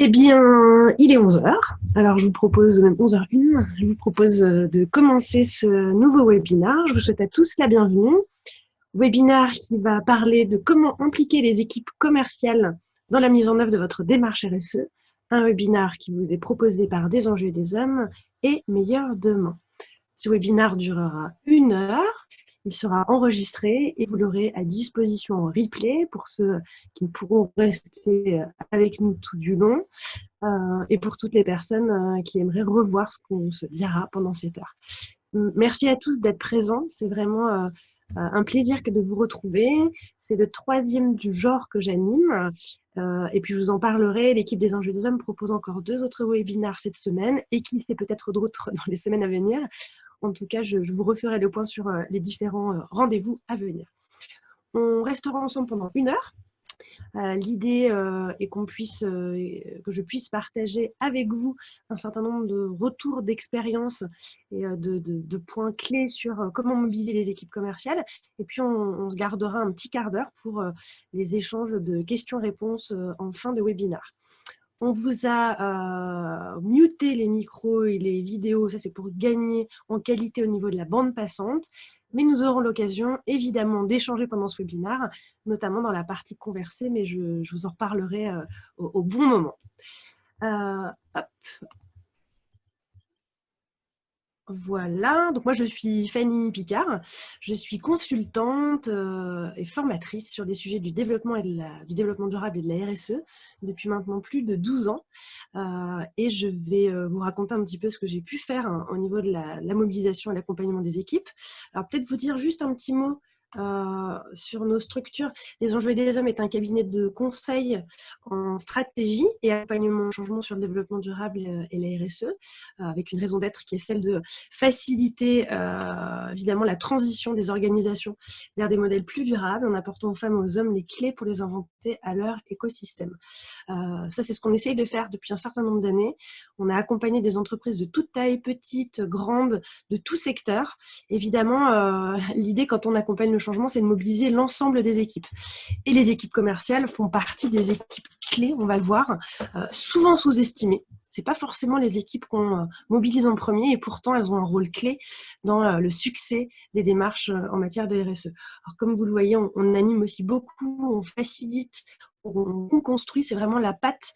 Eh bien, il est 11 heures. Alors, je vous propose, même 11h01, je vous propose de commencer ce nouveau webinaire. Je vous souhaite à tous la bienvenue. Webinaire qui va parler de comment impliquer les équipes commerciales dans la mise en œuvre de votre démarche RSE. Un webinaire qui vous est proposé par Des Enjeux et des Hommes et Meilleur Demain. Ce webinaire durera 1 heure. Il sera enregistré et vous l'aurez à disposition en replay pour ceux qui ne pourront rester avec nous tout du long et pour toutes les personnes qui aimeraient revoir ce qu'on se dira pendant cette heure. Merci à tous d'être présents. C'est vraiment un plaisir que de vous retrouver. C'est le 3e du genre que j'anime. Et puis, je vous en parlerai. L'équipe des Enjeux des Hommes propose encore 2 autres webinaires cette semaine et qui sait peut-être d'autres dans les semaines à venir. En tout cas, je vous referai le point sur les différents rendez-vous à venir. On restera ensemble pendant 1 heure. L'idée est que je puisse partager avec vous un certain nombre de retours d'expérience et de points clés sur comment mobiliser les équipes commerciales. Et puis, on se gardera un petit quart d'heure pour les échanges de questions-réponses en fin de webinaire. On vous a muté les micros et les vidéos, ça c'est pour gagner en qualité au niveau de la bande passante, mais nous aurons l'occasion évidemment d'échanger pendant ce webinaire, notamment dans la partie conversée, mais je vous en reparlerai au bon moment. Hop. Voilà, donc moi je suis Fanny Picard, je suis consultante et formatrice sur les sujets du développement du développement durable et de la RSE depuis maintenant plus de 12 ans. Et je vais vous raconter un petit peu ce que j'ai pu faire au niveau de la mobilisation et l'accompagnement des équipes. Alors peut-être vous dire juste un petit mot sur nos structures. Les Enjeux des Hommes est un cabinet de conseil en stratégie et accompagnement au changement sur le développement durable et la RSE, avec une raison d'être qui est celle de faciliter évidemment la transition des organisations vers des modèles plus durables en apportant aux femmes et aux hommes les clés pour les inventer à leur écosystème. Ça, c'est ce qu'on essaye de faire depuis un certain nombre d'années. On a accompagné des entreprises de toute taille, petites, grandes, de tout secteur. Évidemment, l'idée quand on accompagne le changement, c'est de mobiliser l'ensemble des équipes. Et les équipes commerciales font partie des équipes clés, on va le voir, souvent sous-estimées. Ce n'est pas forcément les équipes qu'on mobilise en premier et pourtant elles ont un rôle clé dans le succès des démarches en matière de RSE. Alors, comme vous le voyez, on anime aussi beaucoup, on facilite, on construit, c'est vraiment la patte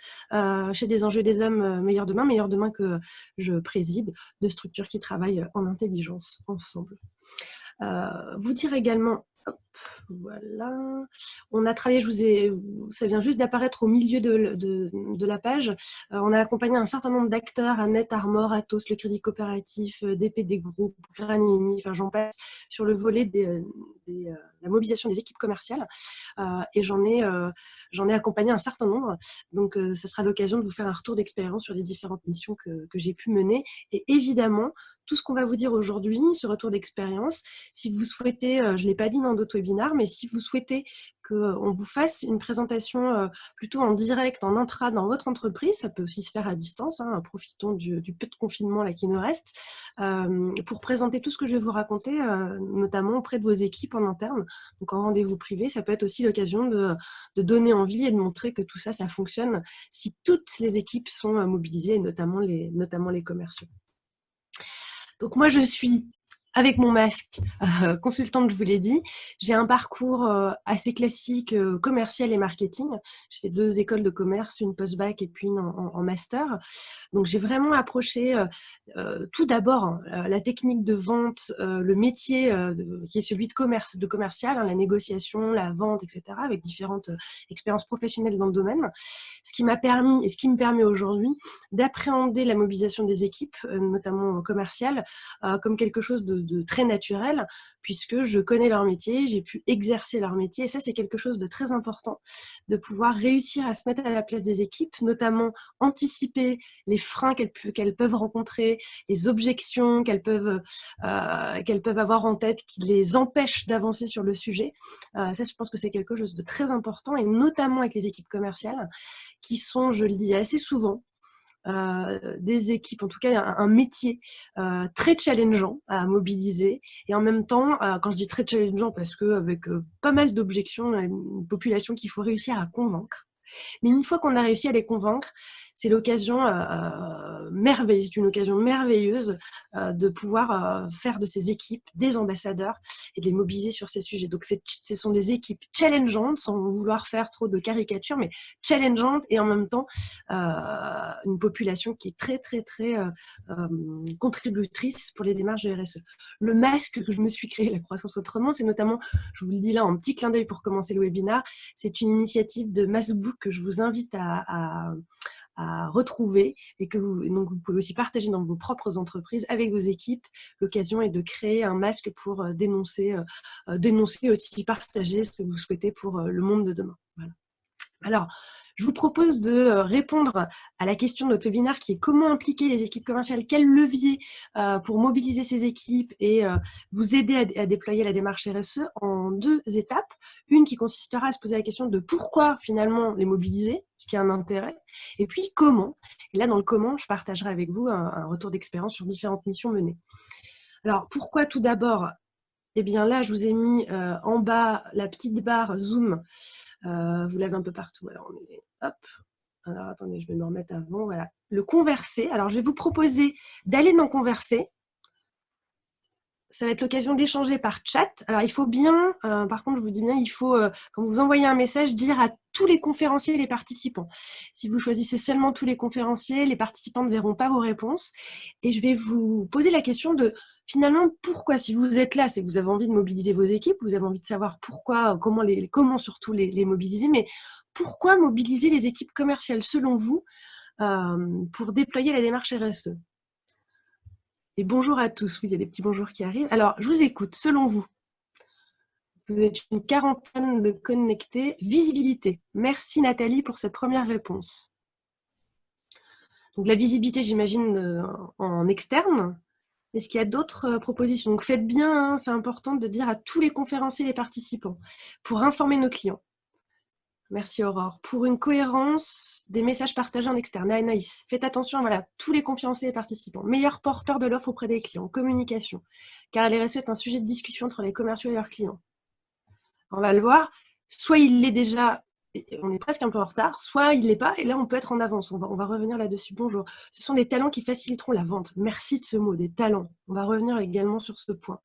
chez Des Enjeux des Hommes Meilleur Demain que je préside, de structures qui travaillent en intelligence ensemble. Vous dire également, hop, voilà, on a travaillé, ça vient juste d'apparaître au milieu de la page, on a accompagné un certain nombre d'acteurs, Annette, Armor, Atos, le Crédit Coopératif, DPD Group, Granini, enfin j'en passe, sur le volet de la mobilisation des équipes commerciales, et j'en ai accompagné un certain nombre, donc ça sera l'occasion de vous faire un retour d'expérience sur les différentes missions que j'ai pu mener, et évidemment, tout ce qu'on va vous dire aujourd'hui, ce retour d'expérience, si vous souhaitez, je ne l'ai pas dit dans d'autres webinaires, mais si vous souhaitez qu'on vous fasse une présentation plutôt en direct, en intra dans votre entreprise, ça peut aussi se faire à distance, hein, profitons du peu de confinement là qui nous reste, pour présenter tout ce que je vais vous raconter, notamment auprès de vos équipes en interne, donc en rendez-vous privé, ça peut être aussi l'occasion de donner envie et de montrer que tout ça, ça fonctionne si toutes les équipes sont mobilisées, notamment les commerciaux. Donc moi, je suis avec mon masque, consultante, je vous l'ai dit. J'ai un parcours assez classique, commercial et marketing. J'ai fait 2 écoles de commerce, une post-bac et puis une en master. Donc, j'ai vraiment approché tout d'abord la technique de vente, le métier qui est celui de commercial, hein, la négociation, la vente, etc., avec différentes expériences professionnelles dans le domaine. Ce qui m'a permis et ce qui me permet aujourd'hui d'appréhender la mobilisation des équipes, notamment commerciales, comme quelque chose de très naturel, puisque je connais leur métier, j'ai pu exercer leur métier, et ça c'est quelque chose de très important, de pouvoir réussir à se mettre à la place des équipes, notamment anticiper les freins qu'elles peuvent rencontrer, les objections qu'elles peuvent avoir en tête, qui les empêchent d'avancer sur le sujet. Ça, je pense que c'est quelque chose de très important, et notamment avec les équipes commerciales, qui sont, je le dis assez souvent, des équipes, en tout cas un métier très challengeant à mobiliser, et en même temps, quand je dis très challengeant, parce qu'avec pas mal d'objections, une population qu'il faut réussir à convaincre. Mais une fois qu'on a réussi à les convaincre, c'est l'occasion merveilleuse, c'est une occasion merveilleuse de pouvoir faire de ces équipes des ambassadeurs et de les mobiliser sur ces sujets. Donc, ce sont des équipes challengeantes, sans vouloir faire trop de caricatures, mais challengeantes et en même temps une population qui est très, très, très contributrice pour les démarches de RSE. Le masque que je me suis créé, la croissance autrement, c'est notamment, je vous le dis là en petit clin d'œil pour commencer le webinaire, c'est une initiative de Massbook que je vous invite à retrouver et donc vous pouvez aussi partager dans vos propres entreprises avec vos équipes. L'occasion est de créer un masque pour dénoncer aussi, partager ce que vous souhaitez pour le monde de demain. Voilà. Alors, je vous propose de répondre à la question de notre webinaire qui est comment impliquer les équipes commerciales, quel levier pour mobiliser ces équipes et vous aider à déployer la démarche RSE en 2 étapes. Une qui consistera à se poser la question de pourquoi finalement les mobiliser, ce qui a un intérêt, et puis comment. Et là, dans le comment, je partagerai avec vous un retour d'expérience sur différentes missions menées. Alors, pourquoi tout d'abord? Eh bien là, je vous ai mis en bas la petite barre Zoom. Vous l'avez un peu partout. Alors, hop. Alors, attendez, je vais me remettre avant. Voilà. Le converser. Alors, je vais vous proposer d'aller dans converser. Ça va être l'occasion d'échanger par chat. Alors, il faut bien, par contre, je vous dis bien, il faut, quand vous envoyez un message, dire à tous les conférenciers et les participants. Si vous choisissez seulement tous les conférenciers, les participants ne verront pas vos réponses. Et je vais vous poser la question de, finalement, pourquoi, si vous êtes là, c'est que vous avez envie de mobiliser vos équipes, vous avez envie de savoir pourquoi, comment surtout les mobiliser, mais pourquoi mobiliser les équipes commerciales, selon vous, pour déployer la démarche RSE? Et bonjour à tous. Oui, il y a des petits bonjours qui arrivent. Alors, je vous écoute. Selon vous, vous êtes une quarantaine de connectés. Visibilité. Merci Nathalie pour cette première réponse. Donc, la visibilité, j'imagine, en externe. Est-ce qu'il y a d'autres propositions? Donc, faites bien, hein, c'est important de dire à tous les conférenciers et les participants pour informer nos clients. Merci Aurore. Pour une cohérence des messages partagés en externe. Anaïs, faites attention, voilà, tous les conférenciers et participants. Meilleur porteur de l'offre auprès des clients. Communication. Car l'RSE est un sujet de discussion entre les commerciaux et leurs clients. On va le voir. Soit il l'est déjà, on est presque un peu en retard, soit il ne l'est pas, et là on peut être en avance. On va revenir là-dessus. Bonjour. Ce sont des talents qui faciliteront la vente. Merci de ce mot, des talents. On va revenir également sur ce point.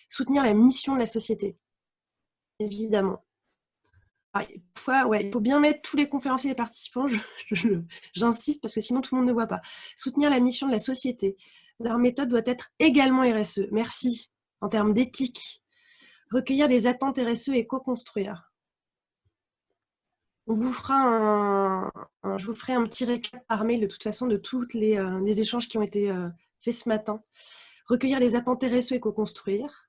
Soutenir la mission de la société. Évidemment. Parfois, ouais, il faut bien mettre tous les conférenciers et les participants, j'insiste parce que sinon tout le monde ne voit pas. Soutenir la mission de la société. Leur méthode doit être également RSE. Merci. En termes d'éthique. Recueillir des attentes RSE et co-construire. On vous fera je vous ferai un petit récap par mail de toute façon de tous les échanges qui ont été faits ce matin. Recueillir les attentes RSE et co-construire.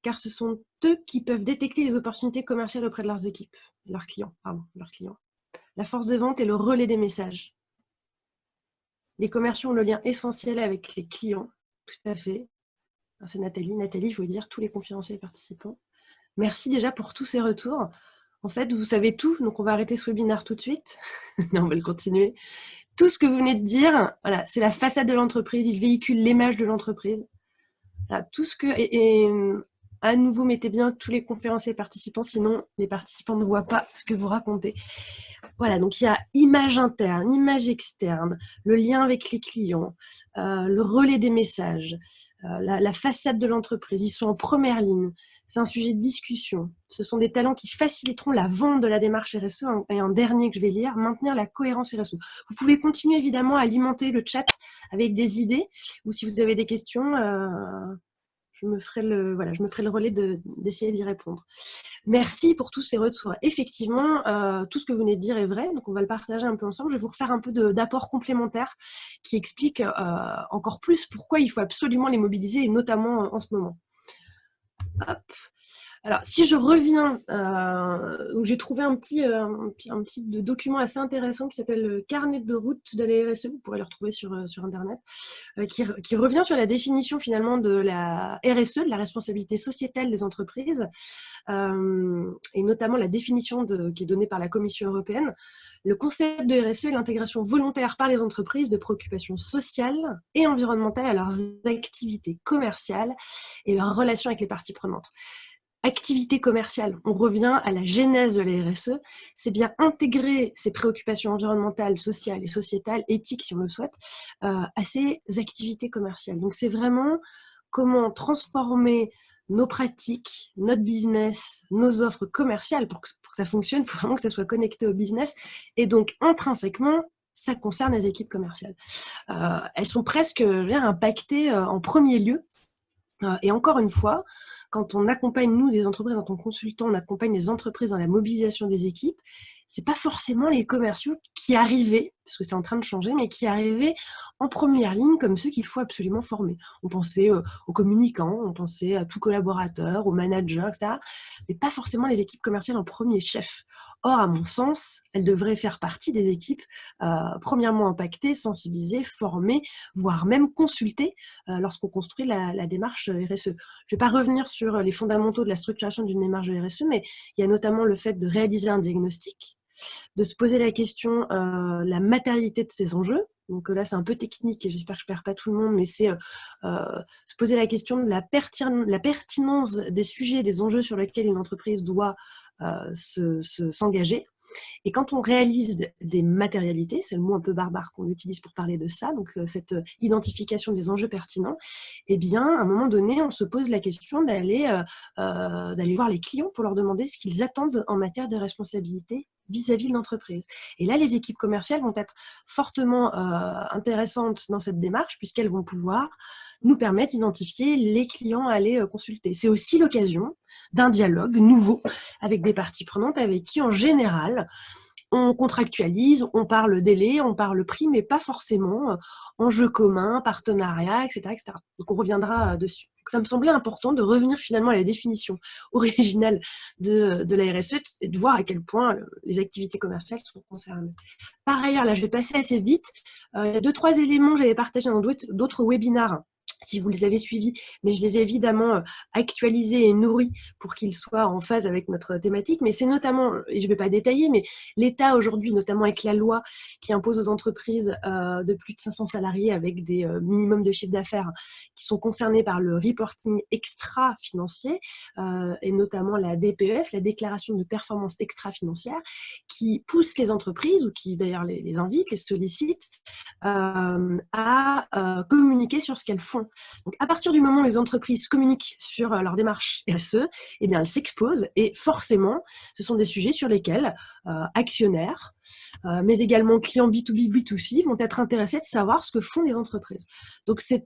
Car ce sont eux qui peuvent détecter les opportunités commerciales auprès de leurs équipes, leurs clients. La force de vente est le relais des messages. Les commerciaux ont le lien essentiel avec les clients, tout à fait. C'est Nathalie. Nathalie, je veux dire, tous les conférenciers et participants. Merci déjà pour tous ces retours. En fait, vous savez tout, donc on va arrêter ce webinaire tout de suite. Non, on va le continuer. Tout ce que vous venez de dire, voilà, c'est la façade de l'entreprise, il véhicule l'image de l'entreprise. Voilà, tout ce que... Et à nouveau, mettez bien tous les conférenciers et participants, sinon les participants ne voient pas ce que vous racontez. Voilà, donc il y a image interne, image externe, le lien avec les clients, le relais des messages, la façade de l'entreprise. Ils sont en première ligne. C'est un sujet de discussion. Ce sont des talents qui faciliteront la vente de la démarche RSE. Et un dernier que je vais lire, maintenir la cohérence RSE. Vous pouvez continuer évidemment à alimenter le chat avec des idées ou si vous avez des questions, je me ferai le relais d'essayer d'y répondre. Merci pour tous ces retours. Effectivement, tout ce que vous venez de dire est vrai, donc on va le partager un peu ensemble. Je vais vous refaire un peu d'apports complémentaires qui expliquent encore plus pourquoi il faut absolument les mobiliser, et notamment en ce moment. Hop. Alors, si je reviens, j'ai trouvé un petit document assez intéressant qui s'appelle le carnet de route de la RSE, vous pourrez le retrouver sur Internet, qui revient sur la définition finalement de la RSE, de la responsabilité sociétale des entreprises, et notamment la définition qui est donnée par la Commission européenne. Le concept de RSE est l'intégration volontaire par les entreprises de préoccupations sociales et environnementales à leurs activités commerciales et leurs relations avec les parties prenantes. activité commerciale. On revient à la genèse de la RSE, c'est bien intégrer ces préoccupations environnementales, sociales et sociétales, éthiques si on le souhaite, à ces activités commerciales. Donc c'est vraiment comment transformer nos pratiques, notre business, nos offres commerciales pour que ça fonctionne, il faut vraiment que ça soit connecté au business et donc intrinsèquement, ça concerne les équipes commerciales. Elles sont presque impactées en premier lieu. Et encore une fois, quand on accompagne, nous, des entreprises, en tant que consultant, on accompagne les entreprises dans la mobilisation des équipes, c'est pas forcément les commerciaux qui arrivaient, parce que c'est en train de changer, mais qui arrivaient en première ligne comme ceux qu'il faut absolument former. On pensait aux communicants, on pensait à tout collaborateur, aux managers, etc. Mais pas forcément les équipes commerciales en premier chef. Or, à mon sens, elles devraient faire partie des équipes premièrement impactées, sensibilisées, formées, voire même consultées lorsqu'on construit la démarche RSE. Je ne vais pas revenir sur les fondamentaux de la structuration d'une démarche de RSE, mais il y a notamment le fait de réaliser un diagnostic, de se poser la question la matérialité de ces enjeux. Donc là, c'est un peu technique et j'espère que je ne perds pas tout le monde, mais c'est se poser la question de la pertinence des sujets, des enjeux sur lesquels une entreprise doit s'engager. Et quand on réalise des matérialités, c'est le mot un peu barbare qu'on utilise pour parler de ça, donc cette identification des enjeux pertinents, eh bien, à un moment donné, on se pose la question d'aller voir les clients pour leur demander ce qu'ils attendent en matière de responsabilité vis-à-vis de l'entreprise. Et là, les équipes commerciales vont être fortement intéressantes dans cette démarche puisqu'elles vont pouvoir nous permettre d'identifier les clients à aller consulter. C'est aussi l'occasion d'un dialogue nouveau avec des parties prenantes avec qui, en général, on contractualise, on parle délai, on parle prix, mais pas forcément enjeux communs, partenariat, etc., etc. Donc on reviendra dessus. Donc ça me semblait important de revenir finalement à la définition originale de la RSE et de voir à quel point les activités commerciales sont concernées. Par ailleurs, là je vais passer assez vite, il y a 2-3 éléments que j'avais partagés dans d'autres webinars, si vous les avez suivis, mais je les ai évidemment actualisés et nourris pour qu'ils soient en phase avec notre thématique. Mais c'est notamment, et je ne vais pas détailler, mais l'État aujourd'hui, notamment avec la loi qui impose aux entreprises de plus de 500 salariés avec des minimums de chiffre d'affaires qui sont concernés par le reporting extra-financier, et notamment la DPEF, la déclaration de performance extra-financière, qui pousse les entreprises, ou qui d'ailleurs les invite, les sollicite, à communiquer sur ce qu'elles font. Donc, à partir du moment où les entreprises communiquent sur leur démarche RSE, eh bien, elles s'exposent et forcément, ce sont des sujets sur lesquels actionnaires, mais également clients B2B, B2C vont être intéressés de savoir ce que font les entreprises. Donc, c'est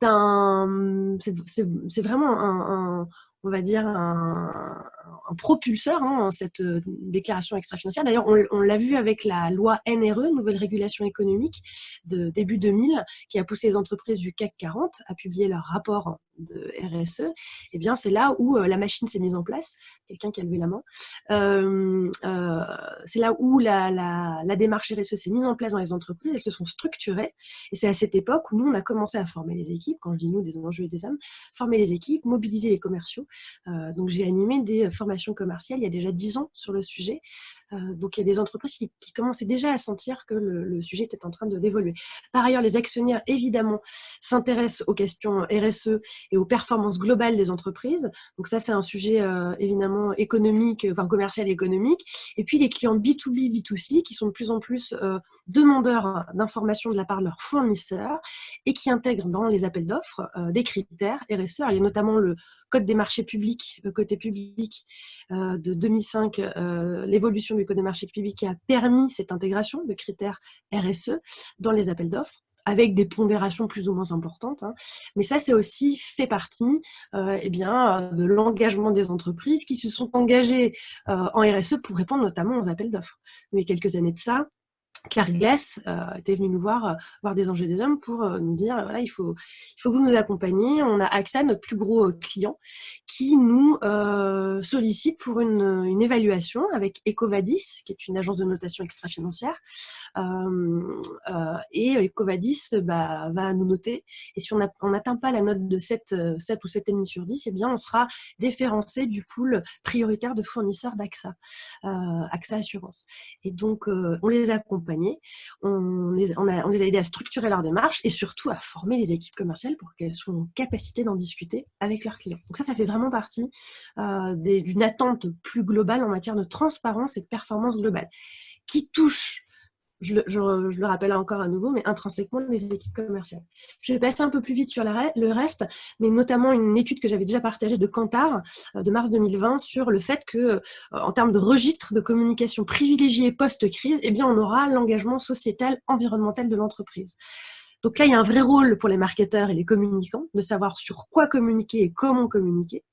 vraiment on va dire un propulseur, cette déclaration extra-financière. D'ailleurs, on l'a vu avec la loi NRE, Nouvelle Régulation Économique, de début 2000, qui a poussé les entreprises du CAC 40 à publier leur rapport de RSE. Eh bien, c'est là où la machine s'est mise en place. Quelqu'un qui a levé la main. C'est là où la démarche RSE s'est mise en place dans les entreprises. Elles se sont structurées. Et c'est à cette époque où nous, on a commencé à former les équipes. Quand je dis nous, des enjeux et des âmes, former les équipes, mobiliser les commerciaux. Donc, j'ai animé des formations commerciales il y a déjà 10 ans sur le sujet. Donc, il y a des entreprises qui commençaient déjà à sentir que le sujet était en train d'évoluer. Par ailleurs, les actionnaires, évidemment, s'intéressent aux questions RSE et aux performances globales des entreprises. Donc, ça, c'est un sujet évidemment économique, enfin commercial et économique. Et puis, les clients B2B, B2C qui sont de plus en plus demandeurs d'informations de la part de leurs fournisseurs et qui intègrent dans les appels d'offres des critères RSE. Alors, il y a notamment le Code des marchés publics, côté public de 2005, l'évolution du Code des marchés publics qui a permis cette intégration de critères RSE dans les appels d'offres, avec des pondérations plus ou moins importantes. Mais ça, c'est aussi fait partie de l'engagement des entreprises qui se sont engagées en RSE pour répondre notamment aux appels d'offres. Il y a quelques années de ça, Claire Glass était venue nous voir des enjeux des hommes pour nous dire voilà, il faut que vous nous accompagniez. On a AXA, notre plus gros client, qui nous sollicite pour une évaluation avec Ecovadis, qui est une agence de notation extra-financière. Et Ecovadis va nous noter. Et si on n'atteint pas la note de 7 ou 7,5 sur 10, eh bien, on sera déférencé du pool prioritaire de fournisseurs d'AXA, AXA Assurance. Et donc, on les a accompagnés. On les a aidés à structurer leur démarche et surtout à former les équipes commerciales pour qu'elles soient en capacité d'en discuter avec leurs clients. Donc ça fait vraiment vraiment partie d'une attente plus globale en matière de transparence et de performance globale, qui touche, je le rappelle encore à nouveau, mais intrinsèquement les équipes commerciales. Je vais passer un peu plus vite sur le reste, mais notamment une étude que j'avais déjà partagée de Kantar de mars 2020 sur le fait que, en termes de registre de communication privilégié post-crise, eh bien, on aura l'engagement sociétal, environnemental de l'entreprise. Donc là, il y a un vrai rôle pour les marketeurs et les communicants de savoir sur quoi communiquer et comment communiquer,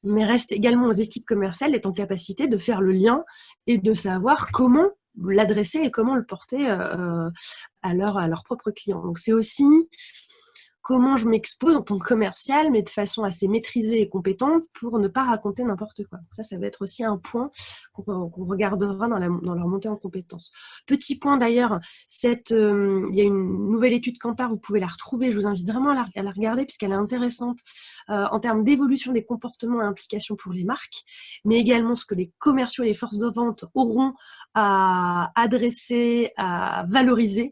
mais reste également aux équipes commerciales d'être en capacité de faire le lien et de savoir comment l'adresser et comment le porter à leurs propres clients. Donc c'est aussi comment je m'expose en tant que commercial, mais de façon assez maîtrisée et compétente pour ne pas raconter n'importe quoi. Donc ça va être aussi un point qu'on regardera dans leur montée en compétences. Petit point d'ailleurs, il y a une nouvelle étude Kantar, vous pouvez la retrouver, je vous invite vraiment à la regarder puisqu'elle est intéressante en termes d'évolution des comportements et implications pour les marques, mais également ce que les commerciaux et les forces de vente auront à adresser, à valoriser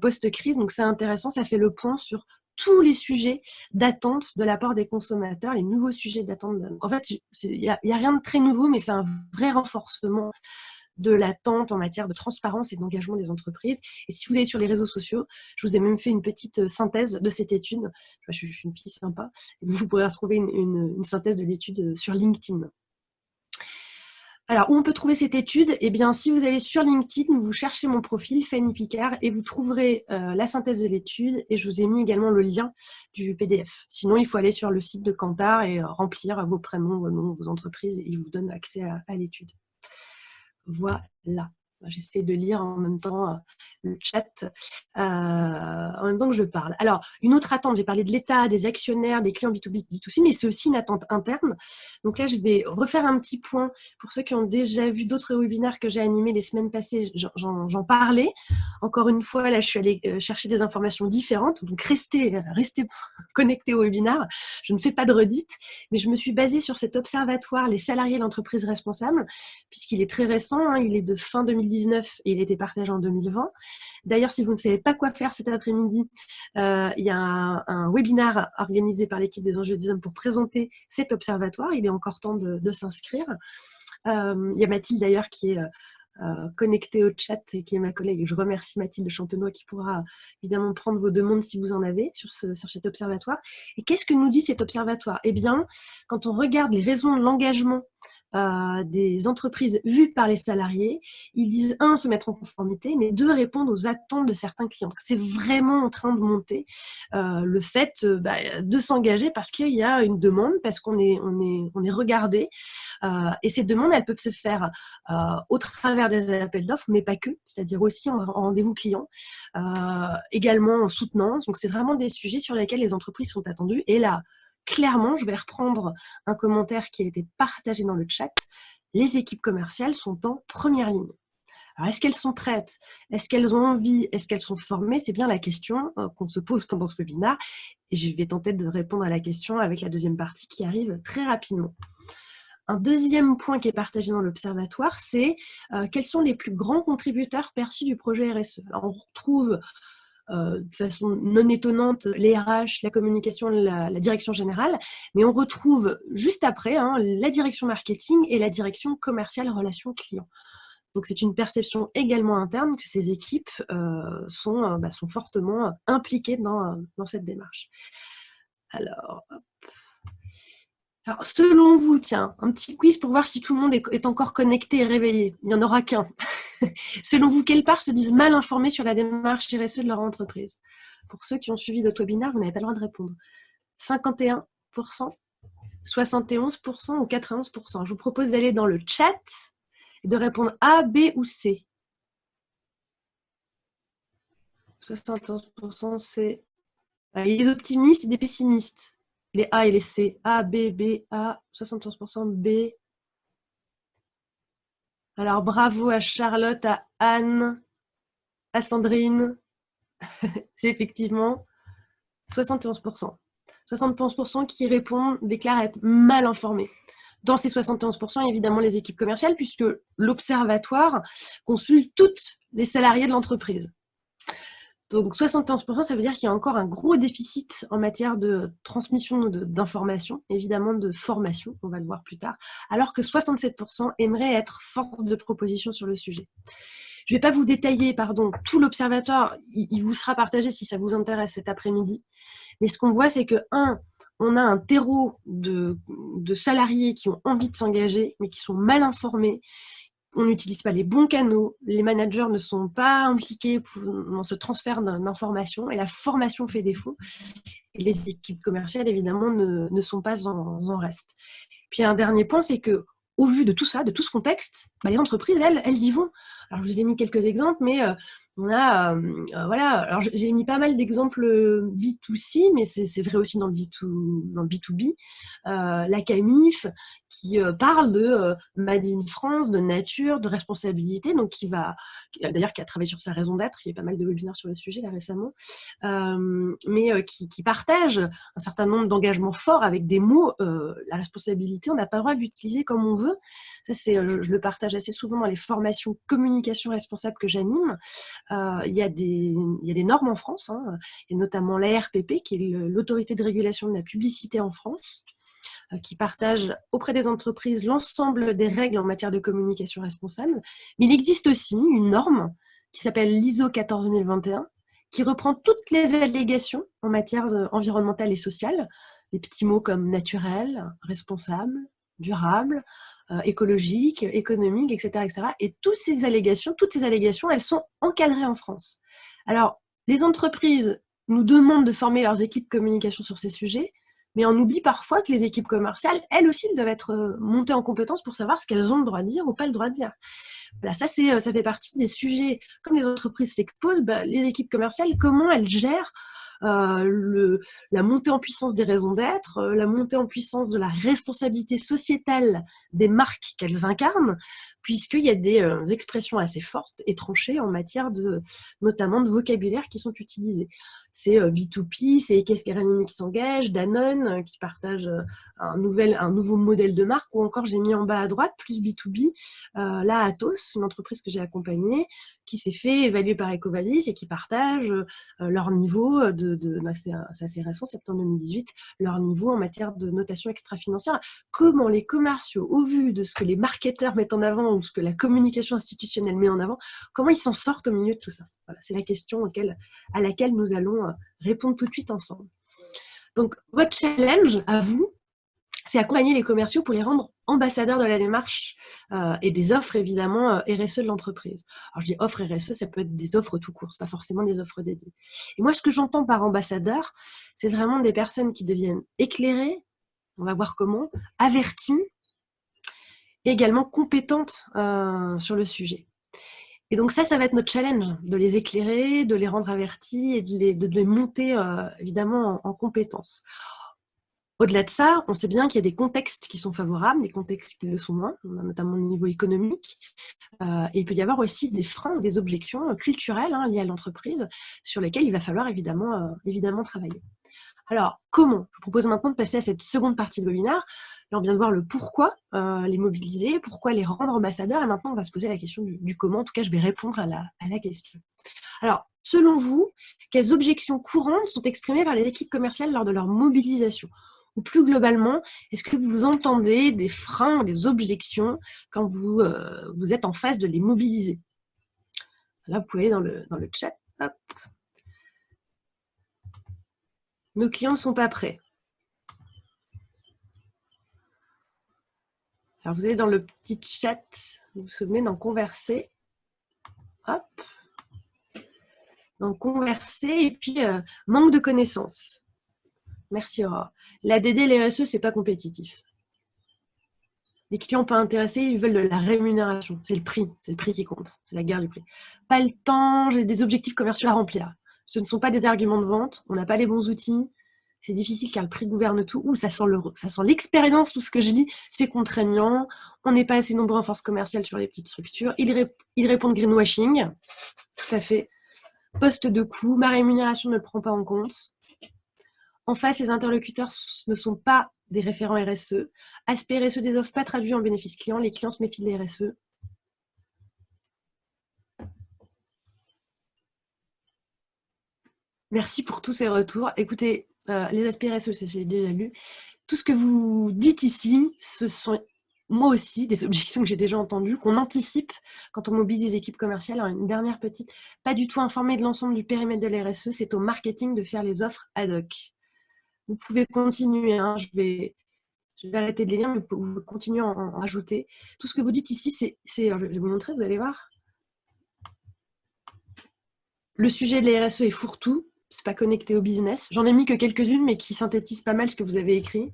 post-crise. Donc c'est intéressant, ça fait le point sur tous les sujets d'attente de la part des consommateurs, les nouveaux sujets d'attente. En fait, il n'y a rien de très nouveau, mais c'est un vrai renforcement de l'attente en matière de transparence et d'engagement des entreprises. Et si vous allez sur les réseaux sociaux, je vous ai même fait une petite synthèse de cette étude. Je suis une fille sympa. Et vous pourrez retrouver une synthèse de l'étude sur LinkedIn. Alors, où on peut trouver cette étude? Eh bien, si vous allez sur LinkedIn, vous cherchez mon profil, Fanny Picard, et vous trouverez la synthèse de l'étude, et je vous ai mis également le lien du PDF. Sinon, il faut aller sur le site de Kantar et remplir vos prénoms, vos noms, vos entreprises, et il vous donne accès à l'étude. Voilà. J'essaie de lire en même temps le chat, en même temps que je parle. Alors, une autre attente, j'ai parlé de l'État, des actionnaires, des clients B2B, B2C, mais c'est aussi une attente interne. Donc là, je vais refaire un petit point pour ceux qui ont déjà vu d'autres webinaires que j'ai animés les semaines passées. J'en parlais. Encore une fois, là, je suis allée chercher des informations différentes. Donc, restez connectés au webinaire. Je ne fais pas de redite, mais je me suis basée sur cet observatoire, les salariés de l'entreprise responsable, puisqu'il est très récent, hein, il est de fin 2019 et il a été partagé en 2020. D'ailleurs, si vous ne savez pas quoi faire cet après-midi, il y a un webinaire organisé par l'équipe des enjeux des hommes pour présenter cet observatoire. Il est encore temps de s'inscrire. Il y a Mathilde d'ailleurs qui est connectée au chat et qui est ma collègue. Je remercie Mathilde Champenois qui pourra évidemment prendre vos demandes si vous en avez sur cet observatoire. Et qu'est-ce que nous dit cet observatoire? Eh bien, quand on regarde les raisons de l'engagement des entreprises vues par les salariés, ils disent 1, se mettre en conformité, mais 2, répondre aux attentes de certains clients. C'est vraiment en train de monter le fait de s'engager parce qu'il y a une demande, parce qu'on est regardé, et ces demandes, elles peuvent se faire au travers des appels d'offres, mais pas que, c'est-à-dire aussi en rendez-vous client, également en soutenance. Donc c'est vraiment des sujets sur lesquels les entreprises sont attendues. Et là, clairement, je vais reprendre un commentaire qui a été partagé dans le chat. Les équipes commerciales sont en première ligne. Alors, est-ce qu'elles sont prêtes? Est-ce qu'elles ont envie? Est-ce qu'elles sont formées? C'est bien la question qu'on se pose pendant ce webinaire. Et je vais tenter de répondre à la question avec la deuxième partie qui arrive très rapidement. Un deuxième point qui est partagé dans l'observatoire, c'est quels sont les plus grands contributeurs perçus du projet RSE. Alors, on retrouve de façon non étonnante les RH, la communication, la direction générale, mais on retrouve juste après la direction marketing et la direction commerciale relations clients. Donc c'est une perception également interne que ces équipes sont fortement impliquées dans cette démarche. Alors, selon vous, tiens, un petit quiz pour voir si tout le monde est encore connecté et réveillé. Il n'y en aura qu'un. Selon vous, quelles parts se disent mal informées sur la démarche RSE de leur entreprise? Pour ceux qui ont suivi notre webinaire, vous n'avez pas le droit de répondre. 51%, 71% ou 91%. Je vous propose d'aller dans le chat et de répondre A, B ou C. 71%, c'est... Il y a des optimistes et des pessimistes. Les A et les C. A, B, B, A, 71% B. Alors, bravo à Charlotte, à Anne, à Sandrine. C'est effectivement 71%. 71% qui répondent déclarent être mal informés. Dans ces 71%, évidemment, les équipes commerciales, puisque l'observatoire consulte toutes les salariés de l'entreprise. Donc 71%, ça veut dire qu'il y a encore un gros déficit en matière de transmission d'informations, évidemment de formation, on va le voir plus tard, alors que 67% aimeraient être force de proposition sur le sujet. Je ne vais pas vous détailler tout l'observatoire, il vous sera partagé si ça vous intéresse cet après-midi, mais ce qu'on voit, c'est que, on a un terreau de salariés qui ont envie de s'engager, mais qui sont mal informés. On n'utilise pas les bons canaux, les managers ne sont pas impliqués dans ce transfert d'informations et la formation fait défaut. Et les équipes commerciales, évidemment, ne sont pas en reste. Puis un dernier point, c'est que au vu de tout ça, de tout ce contexte, les entreprises, elles y vont. Alors, je vous ai mis quelques exemples, mais on a, voilà, alors j'ai mis pas mal d'exemples B2C, mais c'est vrai aussi dans le B2B. La CAMIF, qui parle de Made in France, de nature, de responsabilité, donc d'ailleurs qui a travaillé sur sa raison d'être, il y a pas mal de webinaires sur le sujet là récemment, mais qui partage un certain nombre d'engagements forts avec des mots, la responsabilité, on n'a pas le droit de l'utiliser comme on veut. Ça, je le partage assez souvent dans les formations communication responsable que j'anime. Il y a des normes en France, et notamment l'ARPP, qui est l'autorité de régulation de la publicité en France, qui partage auprès des entreprises l'ensemble des règles en matière de communication responsable. Mais il existe aussi une norme qui s'appelle l'ISO 14021, qui reprend toutes les allégations en matière environnementale et sociale, des petits mots comme naturel, responsable, durable, écologique, économique, etc., etc. Et toutes ces allégations, elles sont encadrées en France. Alors, les entreprises nous demandent de former leurs équipes communication sur ces sujets, mais on oublie parfois que les équipes commerciales, elles aussi, doivent être montées en compétence pour savoir ce qu'elles ont le droit de dire ou pas le droit de dire. Voilà, ça fait partie des sujets, comme les entreprises s'exposent, les équipes commerciales, comment elles gèrent la montée en puissance des raisons d'être, la montée en puissance de la responsabilité sociétale des marques qu'elles incarnent, puisqu'il y a des expressions assez fortes et tranchées en matière notamment de vocabulaire qui sont utilisés. C'est B2P, c'est Ekes Garanini qui s'engage, Danone qui partage un nouveau modèle de marque, ou encore j'ai mis en bas à droite, plus B2B, là Atos, une entreprise que j'ai accompagnée, qui s'est fait évaluer par Ecovalis et qui partage leur niveau c'est assez récent, septembre 2018, leur niveau en matière de notation extra-financière. Comment les commerciaux, au vu de ce que les marketeurs mettent en avant ou ce que la communication institutionnelle met en avant, comment ils s'en sortent au milieu de tout ça? Voilà, c'est la question à laquelle nous allons répondre tout de suite ensemble. Donc, votre challenge à vous, c'est accompagner les commerciaux pour les rendre ambassadeurs de la démarche et des offres, évidemment, RSE de l'entreprise. Alors, je dis offres RSE, ça peut être des offres tout court, c'est pas forcément des offres dédiées. Et moi, ce que j'entends par ambassadeur, c'est vraiment des personnes qui deviennent éclairées, on va voir comment, averties, et également compétentes sur le sujet. Et donc ça va être notre challenge, de les éclairer, de les rendre avertis et de les monter, évidemment, en compétences. Au-delà de ça, on sait bien qu'il y a des contextes qui sont favorables, des contextes qui le sont moins, notamment au niveau économique. Et il peut y avoir aussi des freins ou des objections culturelles liées à l'entreprise sur lesquelles il va falloir évidemment travailler. Alors, comment? Je vous propose maintenant de passer à cette seconde partie de webinaire. Là, on vient de voir le pourquoi les mobiliser, pourquoi les rendre ambassadeurs, et maintenant on va se poser la question du comment. En tout cas, je vais répondre à la question. Alors, selon vous, quelles objections courantes sont exprimées par les équipes commerciales lors de leur mobilisation? Ou plus globalement, est-ce que vous entendez des freins ou des objections quand vous êtes en phase de les mobiliser? Là, vous pouvez aller dans le chat. Hop. Nos clients ne sont pas prêts. Alors, vous allez dans le petit chat, vous vous souvenez d'en converser. Hop. Dans converser, et puis manque de connaissances. Merci Aurore. L'ADD et les RSE, c'est pas compétitif. Les clients pas intéressés, ils veulent de la rémunération. C'est le prix qui compte. C'est la guerre du prix. Pas le temps, j'ai des objectifs commerciaux à remplir. Ce ne sont pas des arguments de vente, on n'a pas les bons outils. C'est difficile car le prix gouverne tout. Ouh, ça sent l'expérience, tout ce que je lis. C'est contraignant. On n'est pas assez nombreux en force commerciale sur les petites structures. Ils répondent greenwashing. Tout à fait. Poste de coût. Ma rémunération ne le prend pas en compte. En face, les interlocuteurs ne sont pas des référents RSE. Aspect RSE des offres pas traduits en bénéfice client. Les clients se méfient des RSE. Merci pour tous ces retours. Écoutez, les aspects RSE, j'ai déjà lu. Tout ce que vous dites ici, ce sont moi aussi des objections que j'ai déjà entendues, qu'on anticipe quand on mobilise les équipes commerciales. Alors, une dernière petite, pas du tout informé de l'ensemble du périmètre de la RSE, c'est au marketing de faire les offres ad hoc. Vous pouvez continuer, hein, je vais arrêter de les lire, mais vous pouvez continuer à en rajouter. Tout ce que vous dites ici, je vais vous montrer, vous allez voir. Le sujet de la RSE est fourre-tout, c'est pas connecté au business. J'en ai mis que quelques-unes, mais qui synthétisent pas mal ce que vous avez écrit.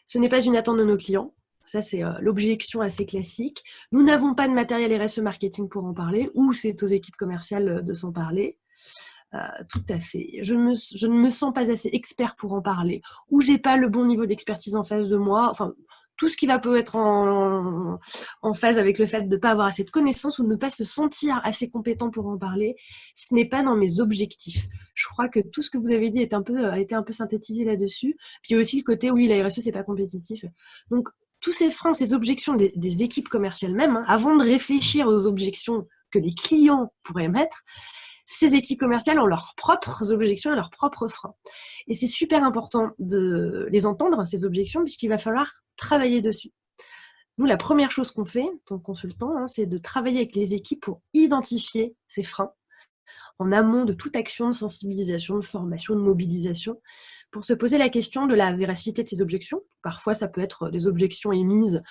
Ce n'est pas une attente de nos clients. Ça, c'est l'objection assez classique. Nous n'avons pas de matériel RSE marketing pour en parler, ou c'est aux équipes commerciales de s'en parler. Tout à fait. Je ne me sens pas assez expert pour en parler, ou j'ai pas le bon niveau d'expertise en face de moi. Enfin, tout ce qui va peut être en phase avec le fait de ne pas avoir assez de connaissances ou de ne pas se sentir assez compétent pour en parler, ce n'est pas dans mes objectifs. Je crois que tout ce que vous avez dit a été un peu synthétisé là-dessus. Puis il y a aussi le côté, oui, la RSE, c'est pas compétitif. Donc, tous ces freins, ces objections des équipes commerciales même, hein, avant de réfléchir aux objections que les clients pourraient mettre, ces équipes commerciales ont leurs propres objections et leurs propres freins. Et c'est super important de les entendre, ces objections, puisqu'il va falloir travailler dessus. Nous, la première chose qu'on fait, en tant que consultant, hein, c'est de travailler avec les équipes pour identifier ces freins en amont de toute action de sensibilisation, de formation, de mobilisation, pour se poser la question de la véracité de ces objections. Parfois, ça peut être des objections émises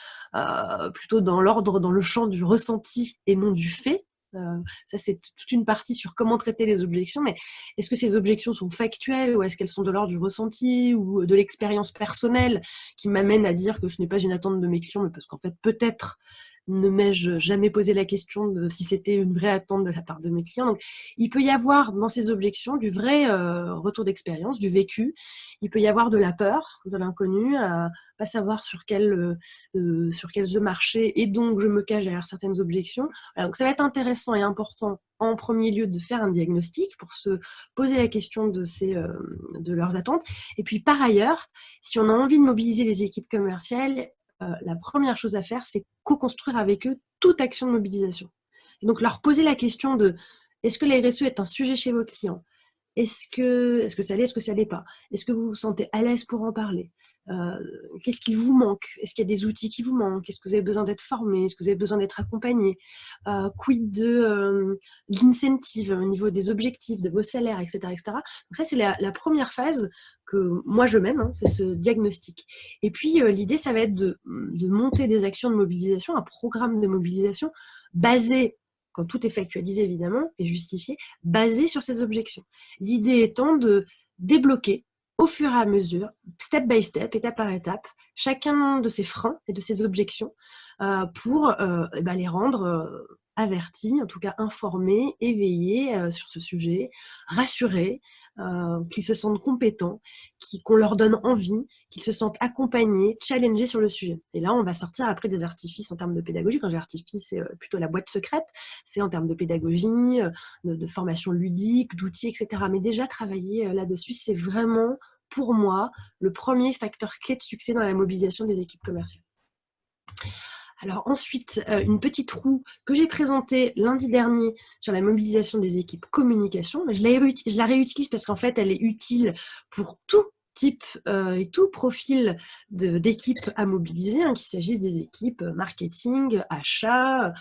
plutôt dans l'ordre, dans le champ du ressenti et non du fait. Ça, c'est toute une partie sur comment traiter les objections, mais est-ce que ces objections sont factuelles ou est-ce qu'elles sont de l'ordre du ressenti ou de l'expérience personnelle qui m'amène à dire que ce n'est pas une attente de mes clients, mais parce qu'en fait, peut-être ne m'ai-je jamais posé la question de si c'était une vraie attente de la part de mes clients. Donc, il peut y avoir dans ces objections du vrai retour d'expérience, du vécu. Il peut y avoir de la peur, de l'inconnu, à pas savoir sur quels œufs marcher et donc je me cache derrière certaines objections. Voilà, donc ça va être intéressant et important en premier lieu de faire un diagnostic pour se poser la question de leurs attentes. Et puis par ailleurs, si on a envie de mobiliser les équipes commerciales, la première chose à faire, c'est co-construire avec eux toute action de mobilisation. Et donc leur poser la question de est-ce que la RSE est un sujet chez vos clients? Est-ce que ça l'est, est-ce que ça l'est pas? Est-ce que vous vous sentez à l'aise pour en parler? Qu'est-ce qu'il vous manque? Est-ce qu'il y a des outils qui vous manquent? Est-ce que vous avez besoin d'être formé? Est-ce que vous avez besoin d'être accompagné? Quid de l'incentive au niveau des objectifs, de vos salaires, etc. etc. Donc ça, c'est la première phase que moi je mène, hein, c'est ce diagnostic. Et puis l'idée, ça va être de monter des actions de mobilisation, un programme de mobilisation basé, quand tout est factualisé évidemment et justifié, basé sur ces objections. L'idée étant de débloquer au fur et à mesure, step by step, étape par étape, chacun de ces freins et de ces objections pour les rendre avertis, en tout cas informés, éveillés sur ce sujet, rassurés, qu'ils se sentent compétents, qu'on leur donne envie, qu'ils se sentent accompagnés, challengés sur le sujet. Et là, on va sortir après des artifices en termes de pédagogie. Quand j'ai artifice, c'est plutôt la boîte secrète, c'est en termes de pédagogie, de formation ludique, d'outils, etc. Mais déjà, travailler là-dessus, c'est vraiment, pour moi, le premier facteur clé de succès dans la mobilisation des équipes commerciales. Alors ensuite, une petite roue que j'ai présentée lundi dernier sur la mobilisation des équipes communication. Je la réutilise parce qu'en fait, elle est utile pour tout type et tout profil d'équipes à mobiliser, hein, qu'il s'agisse des équipes marketing, achat,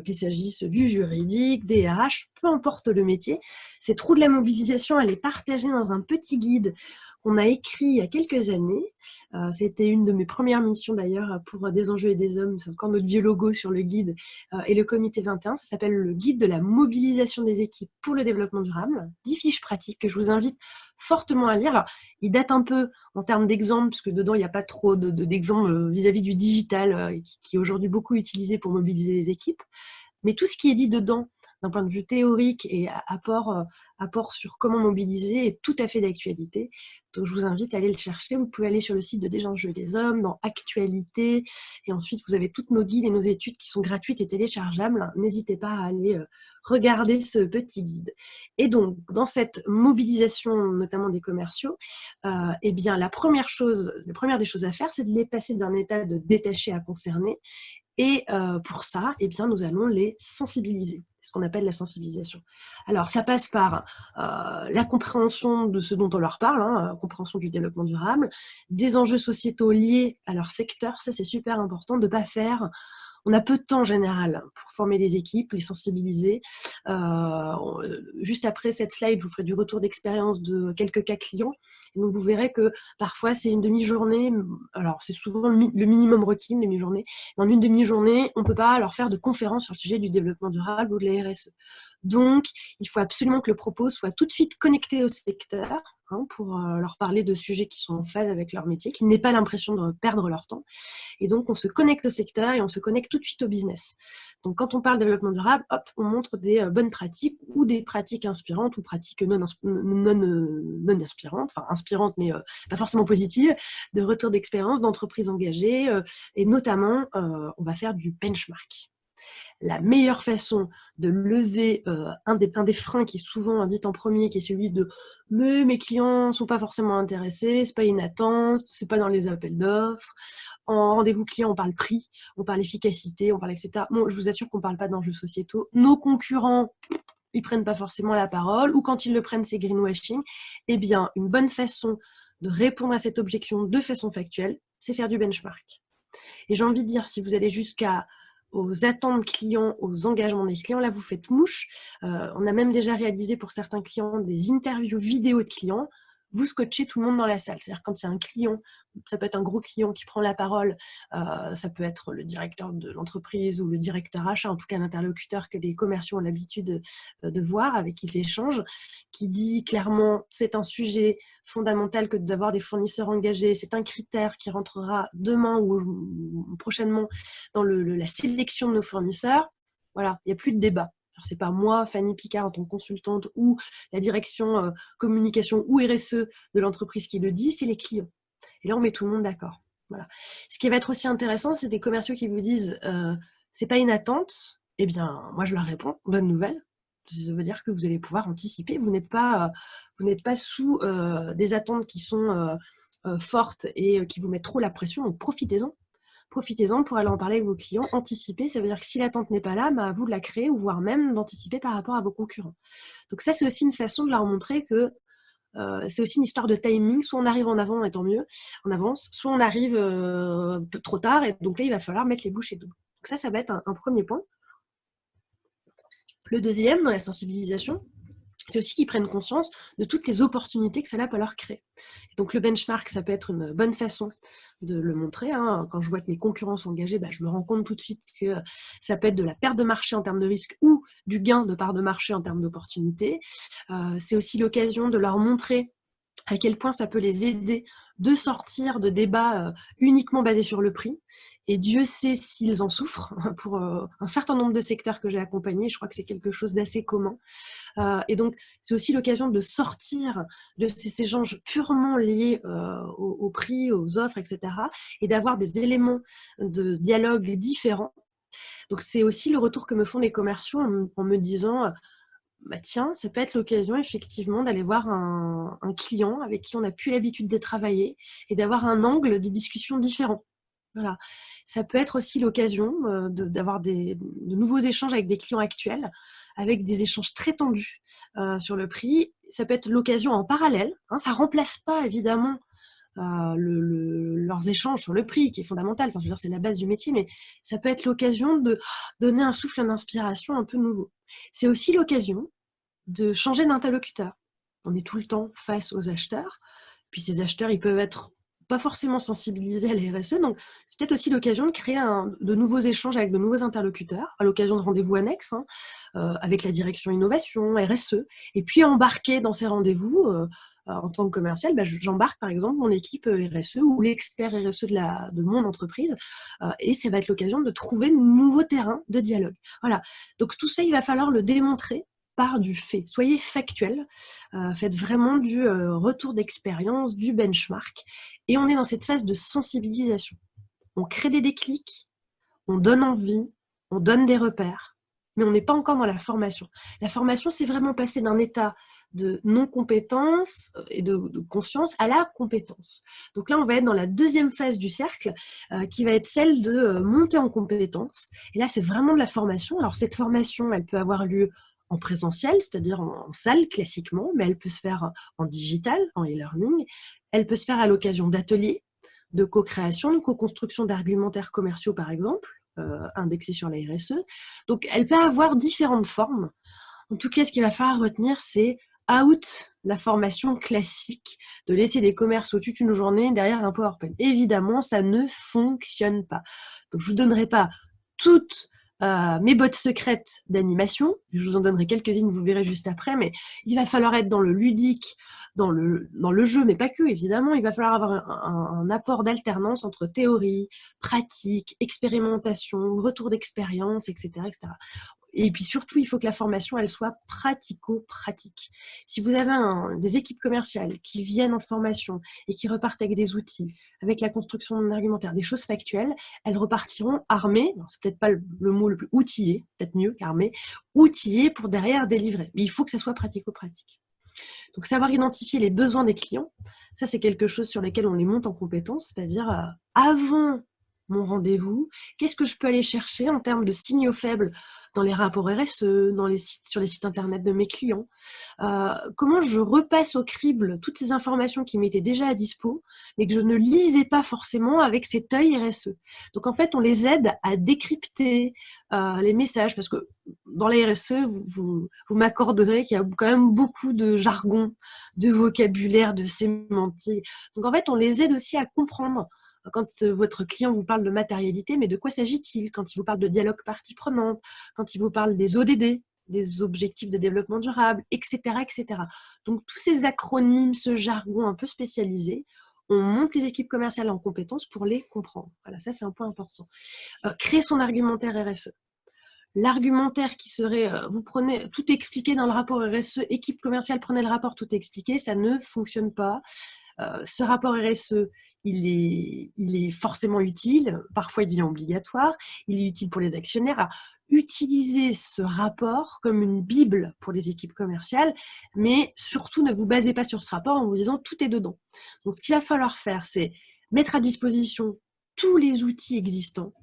qu'il s'agisse du juridique, des RH, peu importe le métier. Cette roue de la mobilisation, elle est partagée dans un petit guide qu'on a écrit il y a quelques années. C'était une de mes premières missions d'ailleurs pour Des enjeux et des hommes. C'est encore notre vieux logo sur le guide et le comité 21. Ça s'appelle le guide de la mobilisation des équipes pour le développement durable. 10 fiches pratiques que je vous invite fortement à lire. Alors, il date un peu en termes d'exemples, parce que dedans, il n'y a pas trop d'exemples vis-à-vis du digital qui est aujourd'hui beaucoup utilisé pour mobiliser les équipes. Mais tout ce qui est dit dedans, d'un point de vue théorique et apport sur comment mobiliser, est tout à fait d'actualité. Donc, je vous invite à aller le chercher. Vous pouvez aller sur le site de Des enjeux et des hommes, dans Actualité. Et ensuite, vous avez toutes nos guides et nos études qui sont gratuites et téléchargeables. N'hésitez pas à aller regarder ce petit guide. Et donc, dans cette mobilisation, notamment des commerciaux, eh bien, la première des choses à faire, c'est de les passer d'un état de détaché à concerné. Et pour ça, eh bien, nous allons les sensibiliser. C'est ce qu'on appelle la sensibilisation. Alors, ça passe par la compréhension de ce dont on leur parle, hein, compréhension du développement durable, des enjeux sociétaux liés à leur secteur. Ça, c'est super important de ne pas faire. On a peu de temps en général pour former les équipes, les sensibiliser. Juste après cette slide, je vous ferai du retour d'expérience de quelques cas clients. Et donc, vous verrez que parfois, c'est une demi-journée. Alors, c'est souvent le minimum requis, une demi-journée. En une demi-journée, on ne peut pas leur faire de conférences sur le sujet du développement durable ou de la RSE. Donc, il faut absolument que le propos soit tout de suite connecté au secteur, hein, pour leur parler de sujets qui sont en phase avec leur métier, qu'ils n'aient pas l'impression de perdre leur temps. Et donc, on se connecte au secteur et on se connecte tout de suite au business. Donc, quand on parle de développement durable, hop, on montre des bonnes pratiques ou des pratiques inspirantes ou pratiques non inspirantes, enfin inspirantes mais pas forcément positives, de retour d'expérience, d'entreprises engagées. Et notamment, on va faire du benchmark. La meilleure façon de lever un des freins qui est souvent dit en premier, qui est celui de « mais mes clients ne sont pas forcément intéressés, c'est pas une attente, c'est pas dans les appels d'offres ». En rendez-vous client, on parle prix, on parle efficacité, on parle etc. Bon, je vous assure qu'on ne parle pas d'enjeux sociétaux. Nos concurrents, ils ne prennent pas forcément la parole, ou quand ils le prennent, c'est greenwashing. Eh bien, une bonne façon de répondre à cette objection de façon factuelle, c'est faire du benchmark. Et j'ai envie de dire, si vous allez aux attentes clients, aux engagements des clients, là vous faites mouche. On a même déjà réalisé pour certains clients des interviews vidéo de clients. Vous scotchez tout le monde dans la salle. C'est-à-dire quand il y a un client, ça peut être un gros client qui prend la parole, ça peut être le directeur de l'entreprise ou le directeur achat, en tout cas l'interlocuteur que les commerciaux ont l'habitude de voir, avec qui ils échangent, qui dit clairement c'est un sujet fondamental que d'avoir des fournisseurs engagés, c'est un critère qui rentrera demain ou prochainement dans la sélection de nos fournisseurs. Voilà, il n'y a plus de débat. C'est pas moi, Fanny Picard, en tant que consultante, ou la direction communication ou RSE de l'entreprise qui le dit, c'est les clients. Et là, on met tout le monde d'accord. Voilà. Ce qui va être aussi intéressant, c'est des commerciaux qui vous disent c'est pas une attente. Eh bien, moi, je leur réponds bonne nouvelle. Ça veut dire que vous allez pouvoir anticiper. Vous n'êtes pas sous des attentes qui sont fortes et qui vous mettent trop la pression. Donc, profitez-en. Profitez-en pour aller en parler avec vos clients, anticiper. Ça veut dire que si l'attente n'est pas là, à vous de la créer ou voire même d'anticiper par rapport à vos concurrents. Donc ça, c'est aussi une façon de leur montrer que c'est aussi une histoire de timing. Soit on arrive en avant et tant mieux, en avance, soit on arrive trop tard et donc là, il va falloir mettre les bouchées doubles. Donc ça va être un premier point. Le deuxième, dans la sensibilisation, c'est aussi qu'ils prennent conscience de toutes les opportunités que cela peut leur créer. Donc le benchmark, ça peut être une bonne façon de le montrer. Hein. Quand je vois que mes concurrents sont engagés, je me rends compte tout de suite que ça peut être de la perte de marché en termes de risque ou du gain de part de marché en termes d'opportunités. C'est aussi l'occasion de leur montrer à quel point ça peut les aider de sortir de débats uniquement basés sur le prix. Et Dieu sait s'ils en souffrent. Pour un certain nombre de secteurs que j'ai accompagnés, je crois que c'est quelque chose d'assez commun. Et donc, c'est aussi l'occasion de sortir de ces échanges purement liés au prix, aux offres, etc. et d'avoir des éléments de dialogue différents. Donc, c'est aussi le retour que me font les commerciaux en me disant tiens, ça peut être l'occasion effectivement d'aller voir un client avec qui on n'a plus l'habitude de travailler et d'avoir un angle de discussion différent. Voilà. Ça peut être aussi l'occasion d'avoir de nouveaux échanges avec des clients actuels, avec des échanges très tendus sur le prix. Ça peut être l'occasion en parallèle. Hein, ça ne remplace pas évidemment leurs échanges sur le prix, qui est fondamental. Enfin, je veux dire, c'est la base du métier, mais ça peut être l'occasion de donner un souffle d'inspiration un peu nouveau. C'est aussi l'occasion de changer d'interlocuteur. On est tout le temps face aux acheteurs. Puis ces acheteurs, ils peuvent être pas forcément sensibilisés à la RSE. Donc, c'est peut-être aussi l'occasion de créer de nouveaux échanges avec de nouveaux interlocuteurs, à l'occasion de rendez-vous annexes, avec la direction innovation, RSE. Et puis, embarquer dans ces rendez-vous, en tant que commercial, j'embarque par exemple mon équipe RSE ou l'expert RSE de mon entreprise. Et ça va être l'occasion de trouver de nouveaux terrains de dialogue. Voilà. Donc, tout ça, il va falloir le démontrer par du fait. Soyez factuel, faites vraiment du retour d'expérience, du benchmark. Et on est dans cette phase de sensibilisation. On crée des déclics, on donne envie, on donne des repères, mais on n'est pas encore dans la formation. La formation, c'est vraiment passer d'un état de non-compétence et de conscience à la compétence. Donc là, on va être dans la deuxième phase du cercle, qui va être celle de monter en compétence. Et là, c'est vraiment de la formation. Alors, cette formation, elle peut avoir lieu en présentiel, c'est-à-dire en salle classiquement, mais elle peut se faire en digital, en e-learning. Elle peut se faire à l'occasion d'ateliers, de co-création, de co-construction d'argumentaires commerciaux, par exemple, indexés sur la RSE. Donc, elle peut avoir différentes formes. En tout cas, ce qu'il va falloir retenir, c'est out la formation classique de laisser des commerciaux toute une journée derrière un PowerPoint. Évidemment, ça ne fonctionne pas. Donc, je ne vous donnerai pas toutes mes bottes secrètes d'animation. Je vous en donnerai quelques-unes, vous verrez juste après, mais il va falloir être dans le ludique, dans le jeu, mais pas que, évidemment. Il va falloir avoir un apport d'alternance entre théorie, pratique, expérimentation, retour d'expérience, etc., etc. Et puis surtout, il faut que la formation, elle soit pratico-pratique. Si vous avez des équipes commerciales qui viennent en formation et qui repartent avec des outils, avec la construction d'un argumentaire, des choses factuelles, elles repartiront armées, c'est peut-être pas le mot le plus outillé, peut-être mieux qu'armées, outillées pour derrière délivrer. Mais il faut que ça soit pratico-pratique. Donc savoir identifier les besoins des clients, ça c'est quelque chose sur lequel on les monte en compétence, c'est-à-dire avant mon rendez-vous, qu'est-ce que je peux aller chercher en termes de signaux faibles dans les rapports RSE, sur les sites internet de mes clients, comment je repasse au crible toutes ces informations qui m'étaient déjà à dispo, mais que je ne lisais pas forcément avec cet œil RSE. Donc en fait, on les aide à décrypter les messages, parce que dans la RSE, vous m'accorderez qu'il y a quand même beaucoup de jargon, de vocabulaire, de sémantique. Donc en fait, on les aide aussi à comprendre quand votre client vous parle de matérialité, mais de quoi s'agit-il? Quand il vous parle de dialogue partie prenante, quand il vous parle des ODD, des objectifs de développement durable, etc., etc. Donc, tous ces acronymes, ce jargon un peu spécialisé, on monte les équipes commerciales en compétences pour les comprendre. Voilà, ça, c'est un point important. Créer son argumentaire RSE. L'argumentaire qui serait, vous prenez, tout est expliqué dans le rapport RSE, équipe commerciale, prenez le rapport, tout est expliqué, ça ne fonctionne pas. Ce rapport RSE, il est forcément utile, parfois il devient obligatoire, il est utile pour les actionnaires. Alors, utilisez ce rapport comme une bible pour les équipes commerciales, mais surtout ne vous basez pas sur ce rapport en vous disant tout est dedans. Donc ce qu'il va falloir faire, c'est mettre à disposition tous les outils existants,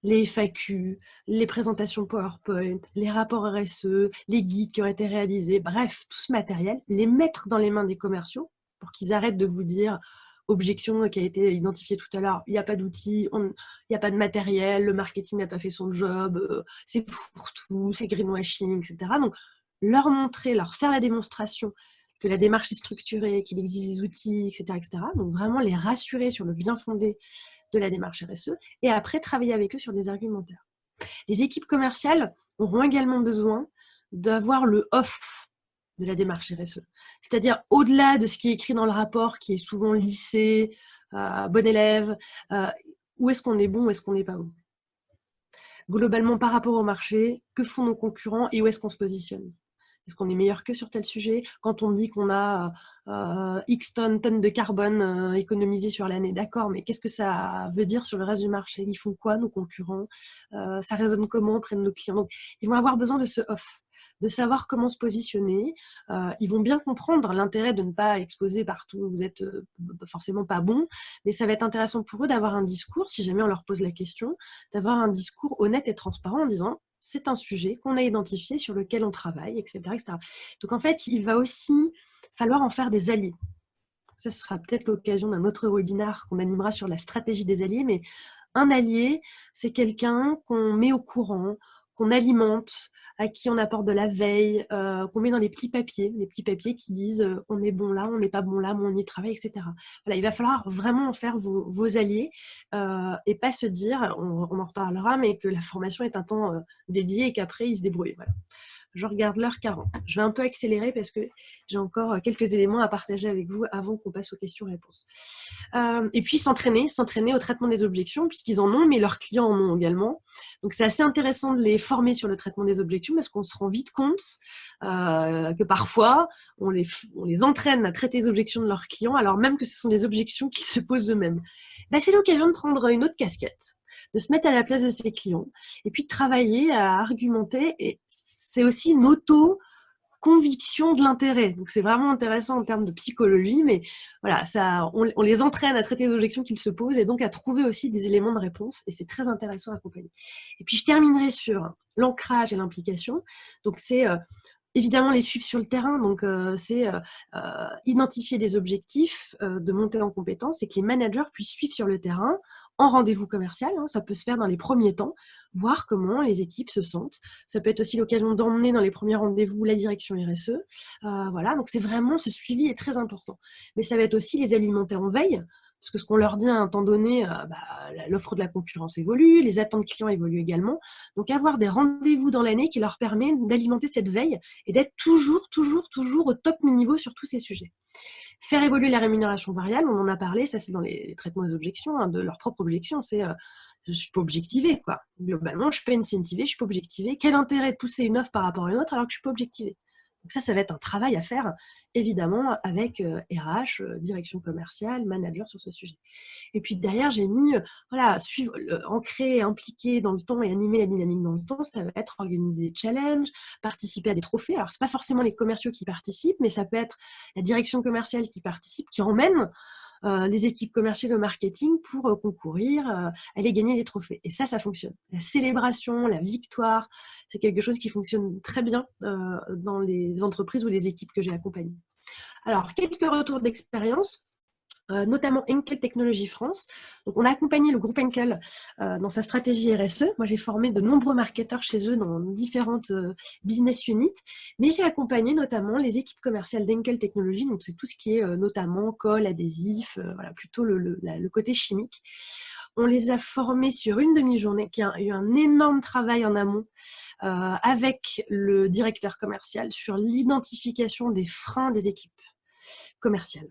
les FAQ, les présentations PowerPoint, les rapports RSE, les guides qui ont été réalisés, bref, tout ce matériel, les mettre dans les mains des commerciaux pour qu'ils arrêtent de vous dire objection qui a été identifiée tout à l'heure, il n'y a pas d'outils, il n'y a pas de matériel, le marketing n'a pas fait son job, c'est fourre-tout, c'est greenwashing, etc. Donc, leur montrer, leur faire la démonstration que la démarche est structurée, qu'il existe des outils, etc., etc. Donc, vraiment les rassurer sur le bien fondé de la démarche RSE et après travailler avec eux sur des argumentaires. Les équipes commerciales auront également besoin d'avoir le off de la démarche RSE. C'est-à-dire au-delà de ce qui est écrit dans le rapport, qui est souvent lissé, bon élève, où est-ce qu'on est bon, où est-ce qu'on n'est pas bon. Globalement, par rapport au marché, que font nos concurrents et où est-ce qu'on se positionne? Est-ce qu'on est meilleur qu'eux sur tel sujet? Quand on dit qu'on a X tonnes de carbone économisées sur l'année, d'accord, mais qu'est-ce que ça veut dire sur le reste du marché? Ils font quoi, nos concurrents? Ça résonne comment auprès de nos clients? Donc, ils vont avoir besoin de ce off, de savoir comment se positionner. Ils vont bien comprendre l'intérêt de ne pas exposer partout où vous êtes forcément pas bon, mais ça va être intéressant pour eux d'avoir un discours, si jamais on leur pose la question, d'avoir un discours honnête et transparent en disant c'est un sujet qu'on a identifié, sur lequel on travaille, etc., etc. Donc en fait, il va aussi falloir en faire des alliés. Ça, ce sera peut-être l'occasion d'un autre webinaire qu'on animera sur la stratégie des alliés, mais un allié, c'est quelqu'un qu'on met au courant, qu'on alimente, à qui on apporte de la veille, qu'on met dans les petits papiers qui disent on est bon là, on n'est pas bon là, mais on y travaille, etc. Voilà, il va falloir vraiment en faire vos alliés et pas se dire, on en reparlera, mais que la formation est un temps dédié et qu'après ils se débrouillent. Voilà. Je regarde l'heure 40. Je vais un peu accélérer parce que j'ai encore quelques éléments à partager avec vous avant qu'on passe aux questions-réponses. Et puis s'entraîner au traitement des objections, puisqu'ils en ont, mais leurs clients en ont également. Donc c'est assez intéressant de les former sur le traitement des objections parce qu'on se rend vite compte que parfois on les entraîne à traiter les objections de leurs clients alors même que ce sont des objections qu'ils se posent eux-mêmes. C'est l'occasion de prendre une autre casquette de se mettre à la place de ses clients et puis de travailler à argumenter. Et c'est aussi une conviction de l'intérêt. Donc, c'est vraiment intéressant en termes de psychologie, mais voilà, on les entraîne à traiter les objections qu'ils se posent et donc à trouver aussi des éléments de réponse. Et c'est très intéressant à accompagner. Et puis, je terminerai sur l'ancrage et l'implication. Donc, c'est évidemment les suivre sur le terrain. Donc, c'est identifier des objectifs de montée en compétences et que les managers puissent suivre sur le terrain en rendez-vous commercial. Ça peut se faire dans les premiers temps, voir comment les équipes se sentent. Ça peut être aussi l'occasion d'emmener dans les premiers rendez-vous la direction RSE. Voilà, donc c'est vraiment, ce suivi est très important. Mais ça va être aussi les alimenter en veille, parce que ce qu'on leur dit à un temps donné, l'offre de la concurrence évolue, les attentes clients évoluent également. Donc avoir des rendez-vous dans l'année qui leur permet d'alimenter cette veille et d'être toujours au top niveau sur tous ces sujets. Faire évoluer la rémunération variable, on en a parlé, ça c'est dans les traitements des objections, de leur propre objection, c'est je suis pas objectivée, quoi. Globalement, je suis pas incentivée, je suis pas objectivée. Quel intérêt de pousser une offre par rapport à une autre alors que je suis pas objectivée? Donc ça va être un travail à faire, évidemment, avec RH, direction commerciale, manager sur ce sujet. Et puis derrière, j'ai mis, suivre, ancrer, impliquer dans le temps et animer la dynamique dans le temps, ça va être organiser des challenges, participer à des trophées. Alors, c'est pas forcément les commerciaux qui participent, mais ça peut être la direction commerciale qui participe, qui emmène les équipes commerciales au marketing pour concourir, aller gagner des trophées. Et ça fonctionne. La célébration, la victoire, c'est quelque chose qui fonctionne très bien dans les entreprises ou les équipes que j'ai accompagnées. Alors, quelques retours d'expérience. Notamment Henkel Technologies France. Donc, on a accompagné le groupe Henkel dans sa stratégie RSE. Moi, j'ai formé de nombreux marketeurs chez eux dans différentes business units, mais j'ai accompagné notamment les équipes commerciales d'Henkel Technologies, donc c'est tout ce qui est notamment colle, adhésif, plutôt le côté chimique. On les a formés sur une demi-journée, qui a eu un énorme travail en amont avec le directeur commercial sur l'identification des freins des équipes commerciales.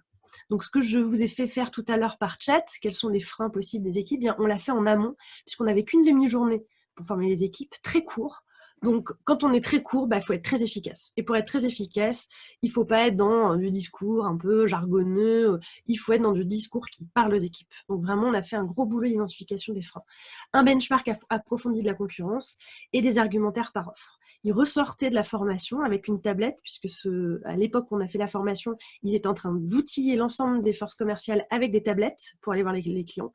Donc, ce que je vous ai fait faire tout à l'heure par chat, quels sont les freins possibles des équipes, on l'a fait en amont, puisqu'on n'avait qu'une demi-journée pour former les équipes, très court. Donc, quand on est très court, faut être très efficace. Et pour être très efficace, il ne faut pas être dans du discours un peu jargonneux, il faut être dans du discours qui parle aux équipes. Donc, vraiment, on a fait un gros boulot d'identification des freins. Un benchmark approfondi de la concurrence et des argumentaires par offre. Ils ressortaient de la formation avec une tablette, puisque à l'époque où on a fait la formation, ils étaient en train d'outiller l'ensemble des forces commerciales avec des tablettes pour aller voir les clients.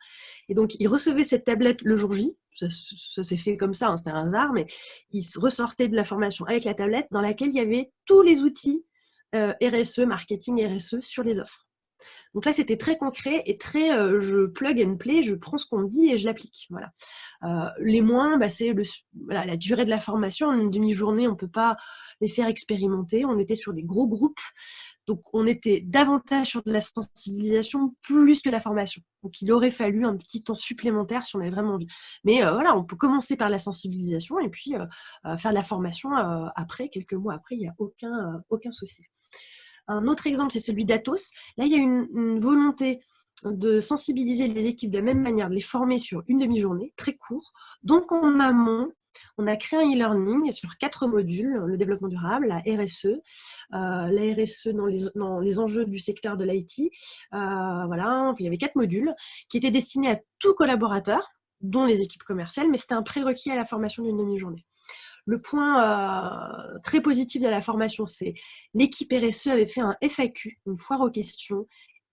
Et donc, ils recevaient cette tablette le jour J. Ça s'est fait comme ça, c'était un hasard, mais ils ressortaient de la formation avec la tablette dans laquelle il y avait tous les outils RSE, marketing RSE sur les offres. Donc là, c'était très concret et très je plug and play, je prends ce qu'on me dit et je l'applique. Voilà. Les moins, c'est la durée de la formation. En une demi-journée, on ne peut pas les faire expérimenter. On était sur des gros groupes. Donc, on était davantage sur de la sensibilisation plus que la formation. Donc, il aurait fallu un petit temps supplémentaire si on avait vraiment envie. Mais on peut commencer par la sensibilisation et puis faire de la formation après, quelques mois après, il n'y a aucun souci. Un autre exemple, c'est celui d'Atos. Là, il y a une volonté de sensibiliser les équipes de la même manière, de les former sur une demi-journée, très court. Donc, en amont, on a créé un e-learning sur 4 modules, le développement durable, la RSE dans les enjeux du secteur de l'IT. Il y avait 4 modules qui étaient destinés à tout collaborateur, dont les équipes commerciales, mais c'était un prérequis à la formation d'une demi-journée. Le point très positif de la formation, c'est l'équipe RSE avait fait un FAQ, une foire aux questions,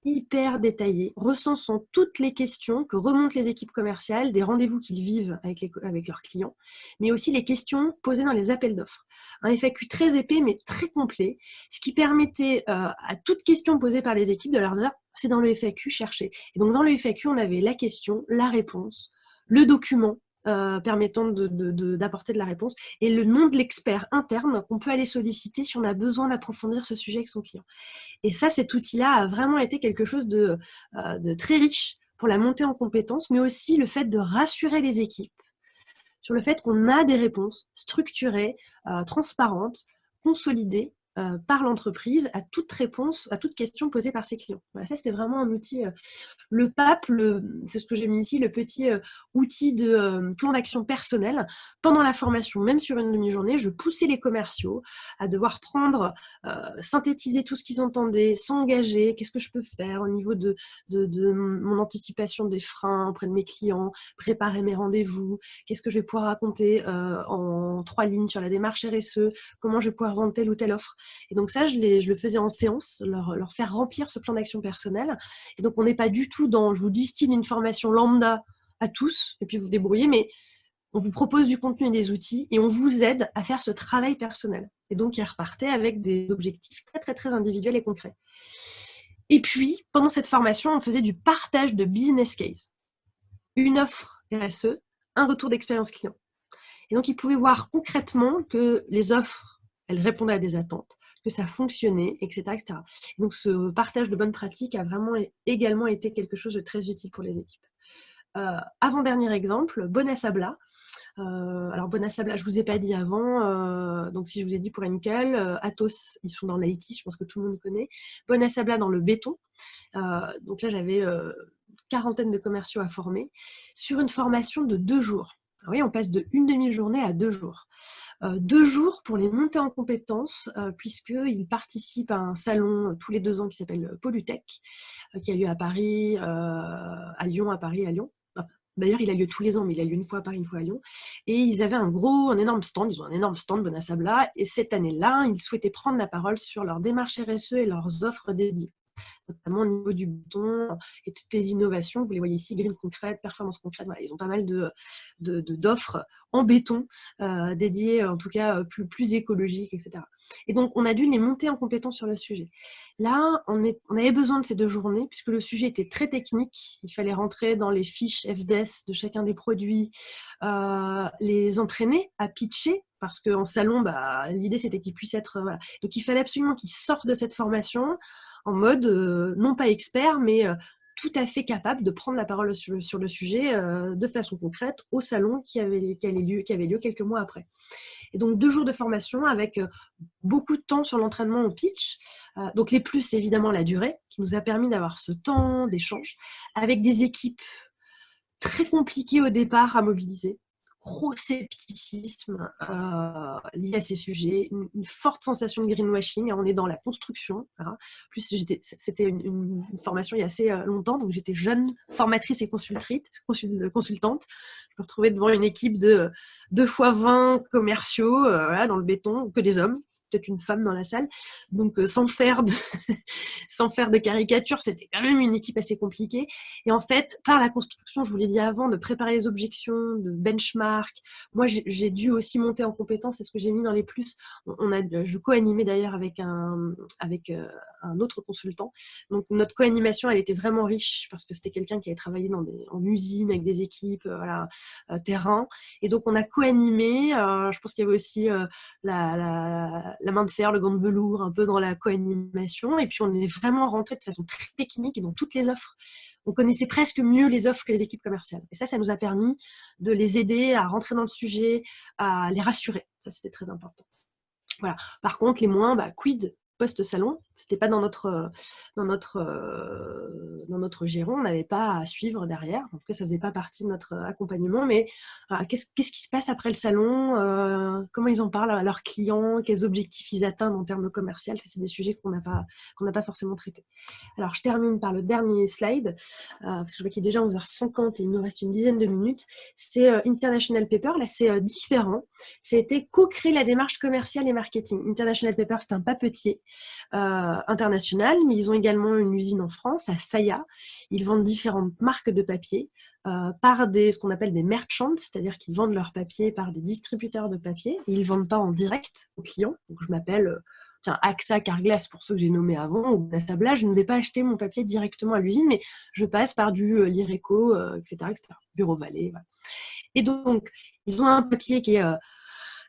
hyper détaillé, recensant toutes les questions que remontent les équipes commerciales, des rendez-vous qu'ils vivent avec leurs clients, mais aussi les questions posées dans les appels d'offres. Un FAQ très épais, mais très complet, ce qui permettait à toute question posée par les équipes de leur dire « c'est dans le FAQ, cherchez ». Et donc dans le FAQ, on avait la question, la réponse, le document, permettant d'apporter de la réponse et le nom de l'expert interne qu'on peut aller solliciter si on a besoin d'approfondir ce sujet avec son client. Et ça, cet outil-là a vraiment été quelque chose de très riche pour la montée en compétences, mais aussi le fait de rassurer les équipes sur le fait qu'on a des réponses structurées, transparentes, consolidées, par l'entreprise à toute réponse, à toute question posée par ses clients. Voilà, ça, c'était vraiment un outil. Le PAP, c'est ce que j'ai mis ici, le petit outil de plan d'action personnel. Pendant la formation, même sur une demi-journée, je poussais les commerciaux à devoir prendre, synthétiser tout ce qu'ils entendaient, s'engager, qu'est-ce que je peux faire au niveau de mon anticipation des freins auprès de mes clients, préparer mes rendez-vous, qu'est-ce que je vais pouvoir raconter en 3 lignes sur la démarche RSE, comment je vais pouvoir vendre telle ou telle offre. Et donc ça, je le faisais en séance, leur faire remplir ce plan d'action personnel. Et donc on n'est pas du tout dans, je vous distille une formation lambda à tous, et puis vous débrouillez, mais on vous propose du contenu et des outils, et on vous aide à faire ce travail personnel. Et donc, ils repartaient avec des objectifs très, très, très individuels et concrets. Et puis, pendant cette formation, on faisait du partage de business case. Une offre RSE, un retour d'expérience client. Et donc, ils pouvaient voir concrètement que les offres, elles répondaient à des attentes, que ça fonctionnait, etc. etc. Et donc, ce partage de bonnes pratiques a vraiment également été quelque chose de très utile pour les équipes. Avant-dernier exemple, Bonasabla. Alors Bonasabla, je ne vous ai pas dit avant, donc si je vous ai dit pour Henkel, Atos, ils sont dans l'IT, je pense que tout le monde connaît. Bonasabla dans le béton. Donc là, j'avais quarantaine de commerciaux à former sur une formation de 2 jours. Alors oui, on passe de une demi-journée à 2 jours. 2 jours pour les monter en compétences, puisqu'ils participent à un salon tous les 2 ans qui s'appelle Polytech, qui a lieu à Paris, à Lyon, à Paris, à Lyon. D'ailleurs, il a lieu tous les ans, mais il a lieu une fois à Paris, une fois à Lyon. Et ils avaient un énorme stand, ils ont un énorme stand Bonasabla, et cette année-là, ils souhaitaient prendre la parole sur leur démarche RSE et leurs offres dédiées, notamment au niveau du béton et toutes les innovations. Vous les voyez ici, green concrète, performance concrète. Voilà, ils ont pas mal d'offres en béton dédiées, en tout cas plus écologiques, etc. Et donc, on a dû les monter en compétence sur le sujet. Là, on avait besoin de ces 2 journées puisque le sujet était très technique. Il fallait rentrer dans les fiches FDS de chacun des produits, les entraîner à pitcher, parce qu'en salon, l'idée c'était qu'ils puissent être... Voilà. Donc, il fallait absolument qu'ils sortent de cette formation en mode, non pas expert, mais tout à fait capable de prendre la parole sur le sujet de façon concrète au salon qui avait lieu quelques mois après. Et donc 2 jours de formation avec beaucoup de temps sur l'entraînement au pitch. Donc les plus, c'est évidemment la durée, qui nous a permis d'avoir ce temps d'échange avec des équipes très compliquées au départ à mobiliser. Gros scepticisme lié à ces sujets, une forte sensation de greenwashing. On est dans la construction. Voilà. En plus, c'était une formation il y a assez longtemps, donc j'étais jeune formatrice et consultante. Je me retrouvais devant une équipe de 2 fois 20 commerciaux voilà, dans le béton, que des hommes, peut-être une femme dans la salle. Donc, sans faire de caricature, c'était quand même une équipe assez compliquée. Et en fait, par la construction, je vous l'ai dit avant, de préparer les objections, de benchmark, moi, j'ai dû aussi monter en compétence, c'est ce que j'ai mis dans les plus. Je co-animais d'ailleurs avec un autre consultant. Donc, notre co-animation, elle était vraiment riche parce que c'était quelqu'un qui avait travaillé en usine avec des équipes, voilà, terrain. Et donc, on a co-animé. Je pense qu'il y avait aussi la main de fer, le gant de velours, un peu dans la co-animation. Et puis, on est vraiment rentré de façon très technique et dans toutes les offres. On connaissait presque mieux les offres que les équipes commerciales. Et ça nous a permis de les aider à rentrer dans le sujet, à les rassurer. Ça, c'était très important. Voilà. Par contre, les moins, quid post-salon, c'était pas dans notre giron, on n'avait pas à suivre derrière. En tout cas, ça faisait pas partie de notre accompagnement. Mais qu'est-ce qui se passe après le salon, comment ils en parlent à leurs clients, quels objectifs ils atteignent en termes commerciaux. Ça, c'est des sujets qu'on n'a pas forcément traités. Alors, je termine par le dernier slide, parce que je vois qu'il est déjà 11h50 et il nous reste une dizaine de minutes. C'est International Paper. Là, c'est différent. C'était co-créer la démarche commerciale et marketing. International Paper, c'est un papetier international, mais ils ont également une usine en France, à Saya. Ils vendent différentes marques de papier par ce qu'on appelle des merchants, c'est-à-dire qu'ils vendent leur papier par des distributeurs de papier. Et ils ne vendent pas en direct aux clients. Donc, je m'appelle AXA, Carglass, pour ceux que j'ai nommés avant, ou Bonasabla. Je ne vais pas acheter mon papier directement à l'usine, mais je passe par du Lireco, etc., etc. Bureau Vallée. Voilà. Et donc, ils ont un papier qui est...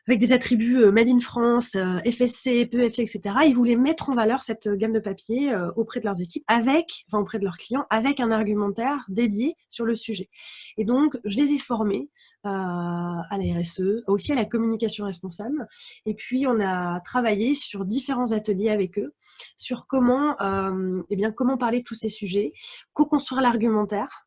avec des attributs Made in France, FSC, PEFC, etc. Ils voulaient mettre en valeur cette gamme de papier auprès de leurs équipes, auprès de leurs clients, avec un argumentaire dédié sur le sujet. Et donc, je les ai formés à la RSE, aussi à la communication responsable. Et puis, on a travaillé sur différents ateliers avec eux, sur comment parler de tous ces sujets, co-construire l'argumentaire,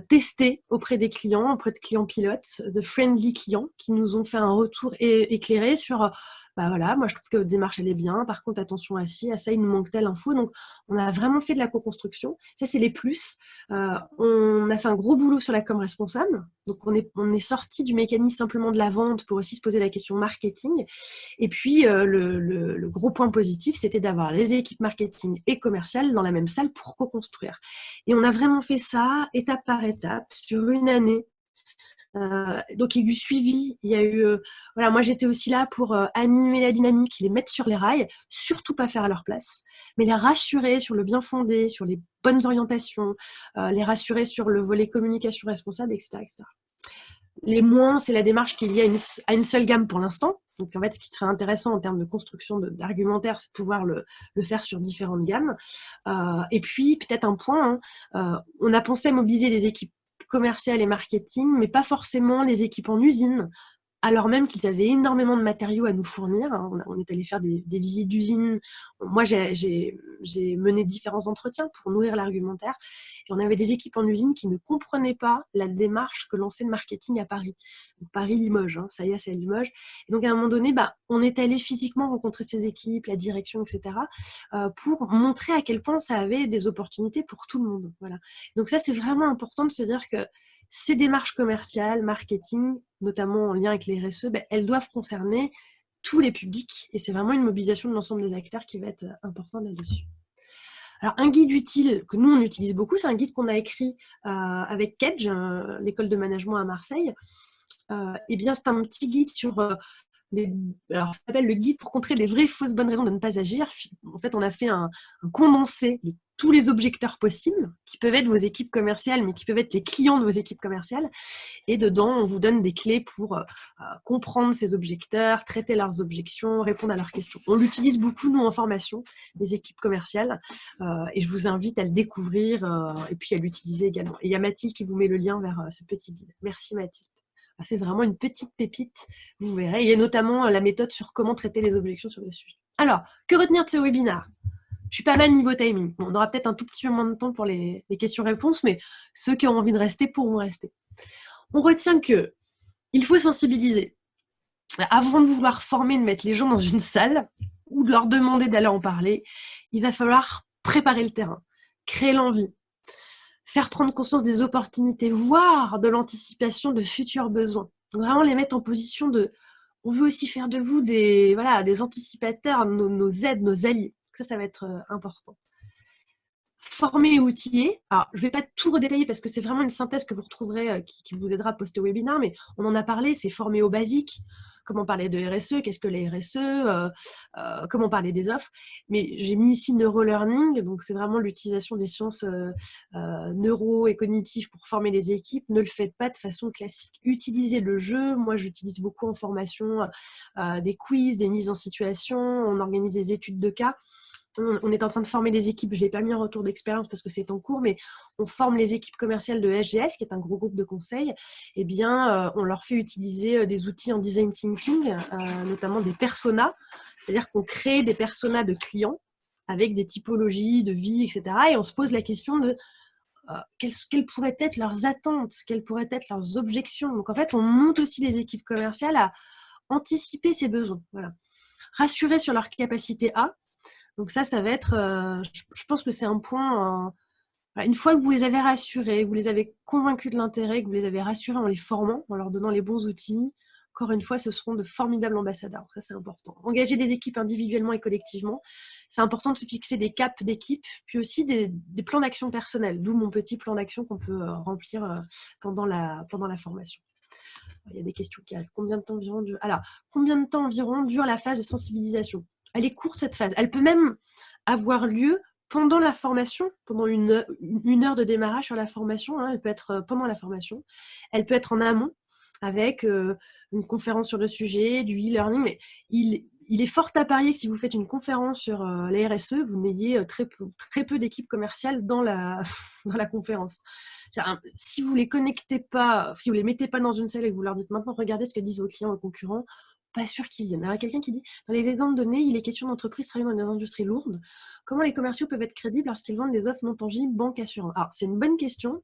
tester auprès des clients, auprès de clients pilotes, de friendly clients qui nous ont fait un retour éclairé sur voilà, moi je trouve que votre démarche elle est bien, par contre attention à ci, à ça, il nous manque telle info. Donc on a vraiment fait de la co-construction. Ça, c'est les plus. On a fait un gros boulot sur la com responsable. Donc on est sorti du mécanisme simplement de la vente pour aussi se poser la question marketing. Et puis le gros point positif, c'était d'avoir les équipes marketing et commerciales dans la même salle pour co-construire. Et on a vraiment fait ça étape par étape sur une année. Donc il y a eu du suivi, il y a eu voilà, moi j'étais aussi là pour animer la dynamique, les mettre sur les rails, surtout pas faire à leur place, mais les rassurer sur le bien fondé, sur les bonnes orientations, les rassurer sur le volet communication responsable, etc., etc. Les moins, c'est la démarche qui est liée à une seule gamme pour l'instant. Donc en fait, ce qui serait intéressant en termes de construction d'argumentaire, c'est de pouvoir le faire sur différentes gammes. Et puis peut-être un point, on a pensé à mobiliser des équipes commerciales et marketing, mais pas forcément les équipes en usine, alors même qu'ils avaient énormément de matériaux à nous fournir. On est allé faire des visites d'usines. Moi, j'ai mené différents entretiens pour nourrir l'argumentaire. Et on avait des équipes en usine qui ne comprenaient pas la démarche que lançait le marketing à Paris. Paris-Limoges, ça y est, c'est à Limoges. Et donc, à un moment donné, on est allé physiquement rencontrer ces équipes, la direction, etc., pour montrer à quel point ça avait des opportunités pour tout le monde. Voilà. Donc ça, c'est vraiment important de se dire que ces démarches commerciales, marketing, notamment en lien avec les RSE, elles doivent concerner tous les publics et c'est vraiment une mobilisation de l'ensemble des acteurs qui va être importante là-dessus. Alors, un guide utile que nous, on utilise beaucoup, c'est un guide qu'on a écrit avec Kedge, l'école de management à Marseille. C'est un petit guide sur alors, ça s'appelle le guide pour contrer les vraies fausses bonnes raisons de ne pas agir. En fait, on a fait un condensé de tous les objecteurs possibles, qui peuvent être vos équipes commerciales, mais qui peuvent être les clients de vos équipes commerciales. Et dedans, on vous donne des clés pour comprendre ces objecteurs, traiter leurs objections, répondre à leurs questions. On l'utilise beaucoup, nous, en formation, les équipes commerciales. Et je vous invite à le découvrir et puis à l'utiliser également. Et il y a Mathilde qui vous met le lien vers ce petit guide. Merci Mathilde. C'est vraiment une petite pépite, vous verrez. Il y a notamment la méthode sur comment traiter les objections sur le sujet. Alors, que retenir de ce webinaire ? Je suis pas mal niveau timing. Bon, on aura peut-être un tout petit peu moins de temps pour les questions-réponses, mais ceux qui ont envie de rester pourront rester. On retient que il faut sensibiliser. Avant de vouloir former, de mettre les gens dans une salle ou de leur demander d'aller en parler, il va falloir préparer le terrain, créer l'envie, faire prendre conscience des opportunités, voire de l'anticipation de futurs besoins. Donc vraiment les mettre en position de... On veut aussi faire de vous des anticipateurs, nos aides, nos alliés. Ça va être important. Former et outiller. Alors, je ne vais pas tout redétailler parce que c'est vraiment une synthèse que vous retrouverez qui vous aidera post-webinaire, mais on en a parlé, c'est former au basique. Comment parler de RSE, qu'est-ce que la RSE, comment parler des offres. Mais j'ai mis ici neurolearning, donc c'est vraiment l'utilisation des sciences neuro et cognitives pour former les équipes. Ne le faites pas de façon classique. Utilisez le jeu. Moi, j'utilise beaucoup en formation des quiz, des mises en situation. On organise des études de cas. On est en train de former les équipes, je ne l'ai pas mis en retour d'expérience parce que c'est en cours, mais on forme les équipes commerciales de SGS, qui est un gros groupe de conseil. On leur fait utiliser des outils en design thinking, notamment des personas, c'est-à-dire qu'on crée des personas de clients avec des typologies de vie, etc. Et on se pose la question de quelles pourraient être leurs attentes, quelles pourraient être leurs objections. Donc en fait, on monte aussi les équipes commerciales à anticiper ces besoins. Voilà. Rassurer sur leur capacité à. Donc ça va être, je pense que c'est un point, une fois que vous les avez rassurés, que vous les avez convaincus de l'intérêt, que vous les avez rassurés en les formant, en leur donnant les bons outils, encore une fois, ce seront de formidables ambassadeurs. Ça, c'est important. Engager des équipes individuellement et collectivement. C'est important de se fixer des caps d'équipe, puis aussi des plans d'action personnels, d'où mon petit plan d'action qu'on peut remplir pendant la formation. Il y a des questions qui arrivent. Combien de temps environ dure la phase de sensibilisation ? Elle est courte, cette phase. Elle peut même avoir lieu pendant la formation, pendant une heure de démarrage sur la formation. Elle peut être pendant la formation. Elle peut être en amont avec une conférence sur le sujet, du e-learning. Mais il il est fort à parier que si vous faites une conférence sur la RSE, vous n'ayez très peu d'équipes commerciales dans la, dans la conférence. Si vous les connectez pas, si vous les mettez pas dans une salle et que vous leur dites maintenant regardez ce que disent vos clients et concurrents, pas sûr qu'ils viennent. Alors, quelqu'un qui dit, dans les exemples donnés, il est question d'entreprises travaillant dans des industries lourdes. Comment les commerciaux peuvent être crédibles lorsqu'ils vendent des offres non tangibles, banque, assurance? Alors, c'est une bonne question.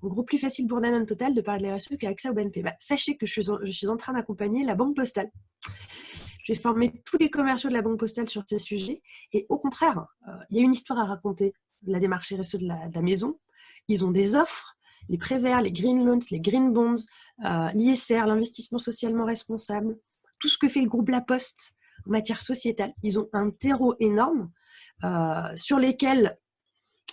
En gros, plus facile pour Danone Total de parler de la RSE qu'AXA ou BNP. Sachez que je suis en train d'accompagner la Banque Postale. J'ai formé tous les commerciaux de la Banque Postale sur ces sujets. Et au contraire, il y a une histoire à raconter de la démarche RSE de la maison. Ils ont des offres, les prêts verts, les green loans, les green bonds, l'ISR, l'investissement socialement responsable, tout ce que fait le groupe La Poste en matière sociétale. Ils ont un terreau énorme sur lesquels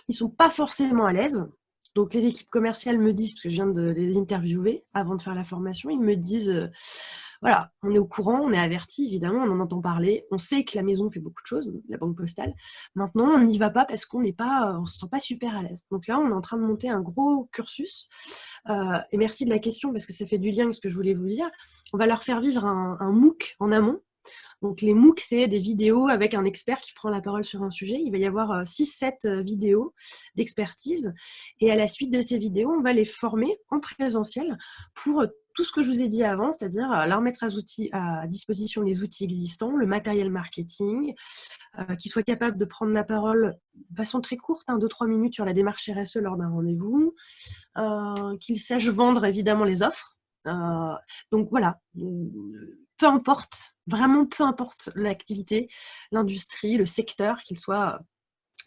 ils ne sont pas forcément à l'aise. Donc, les équipes commerciales me disent, parce que je viens de les interviewer avant de faire la formation, ils me disent, voilà, on est au courant, on est averti, évidemment, on en entend parler, on sait que la maison fait beaucoup de choses, la Banque Postale. Maintenant, on n'y va pas parce qu'on ne se sent pas super à l'aise. Donc là, on est en train de monter un gros cursus. Et merci de la question, parce que ça fait du lien avec ce que je voulais vous dire. On va leur faire vivre un MOOC en amont. Donc, les MOOC, c'est des vidéos avec un expert qui prend la parole sur un sujet. Il va y avoir 6-7 vidéos d'expertise. Et à la suite de ces vidéos, on va les former en présentiel pour tout ce que je vous ai dit avant, c'est-à-dire leur mettre à disposition les outils existants, le matériel marketing, qu'ils soient capables de prendre la parole de façon très courte, 2-3 minutes sur la démarche RSE lors d'un rendez-vous, qu'ils sachent vendre évidemment les offres. Donc voilà, peu importe, vraiment peu importe l'activité, l'industrie, le secteur, qu'il soit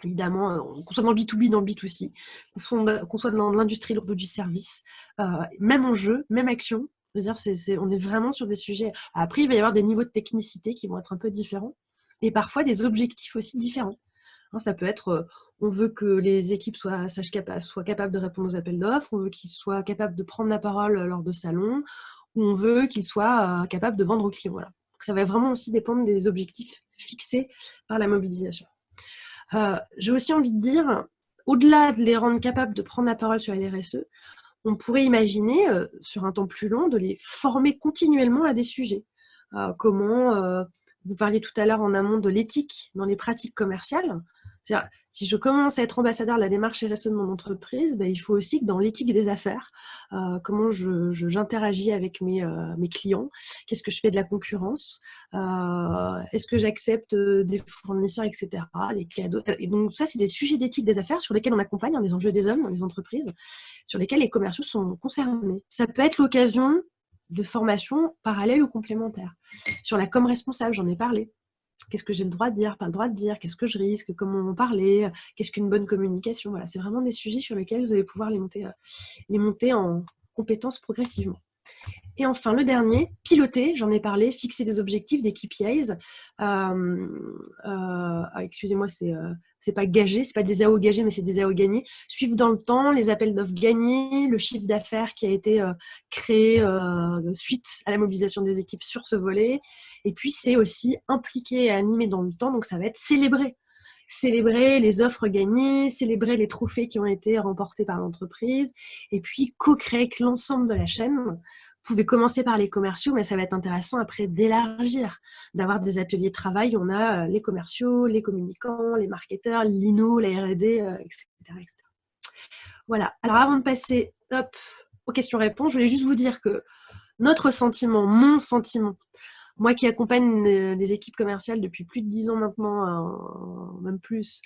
évidemment, qu'on soit dans le B2B, dans le B2C, qu'on soit dans l'industrie lourde ou du service, même enjeu, même action. Je veux dire, on est vraiment sur des sujets. Après, il va y avoir des niveaux de technicité qui vont être un peu différents et parfois des objectifs aussi différents. Ça peut être, on veut que les équipes soient capables de répondre aux appels d'offres, on veut qu'ils soient capables de prendre la parole lors de salons, ou on veut qu'ils soient capables de vendre aux clients. Voilà. Donc, ça va vraiment aussi dépendre des objectifs fixés par la mobilisation. J'ai aussi envie de dire, au-delà de les rendre capables de prendre la parole sur la RSE, on pourrait imaginer, sur un temps plus long, de les former continuellement à des sujets. Comment, vous parliez tout à l'heure en amont de l'éthique dans les pratiques commerciales. C'est-à-dire, si je commence à être ambassadeur de la démarche RSE de mon entreprise, il faut aussi que dans l'éthique des affaires, comment j'interagis avec mes clients, qu'est-ce que je fais de la concurrence, est-ce que j'accepte des fournisseurs, etc., des cadeaux. Et donc ça, c'est des sujets d'éthique des affaires sur lesquels on accompagne des enjeux des hommes dans les entreprises, sur lesquels les commerciaux sont concernés. Ça peut être l'occasion de formation parallèle ou complémentaire. Sur la com responsable, j'en ai parlé. Qu'est-ce que j'ai le droit de dire, pas le droit de dire, qu'est-ce que je risque, comment en parler, qu'est-ce qu'une bonne communication. Voilà, c'est vraiment des sujets sur lesquels vous allez pouvoir les monter en compétences progressivement. Et enfin, le dernier, piloter, j'en ai parlé, fixer des objectifs, des KPIs. Excusez-moi, c'est pas gagé, c'est pas des AO gagés, mais c'est des AO gagnés. Suivre dans le temps les appels d'offres gagnés, le chiffre d'affaires qui a été créé suite à la mobilisation des équipes sur ce volet. Et puis, c'est aussi impliquer et animer dans le temps, donc ça va être célébrer les offres gagnées, célébrer les trophées qui ont été remportés par l'entreprise, et puis co-créer avec l'ensemble de la chaîne. Vous pouvez commencer par les commerciaux, mais ça va être intéressant après d'élargir, d'avoir des ateliers de travail. On a les commerciaux, les communicants, les marketeurs, l'INO, la R&D, etc., etc. Voilà. Alors avant de passer aux questions-réponses, je voulais juste vous dire que notre sentiment, mon sentiment, moi qui accompagne des équipes commerciales depuis plus de 10 ans maintenant, même plus,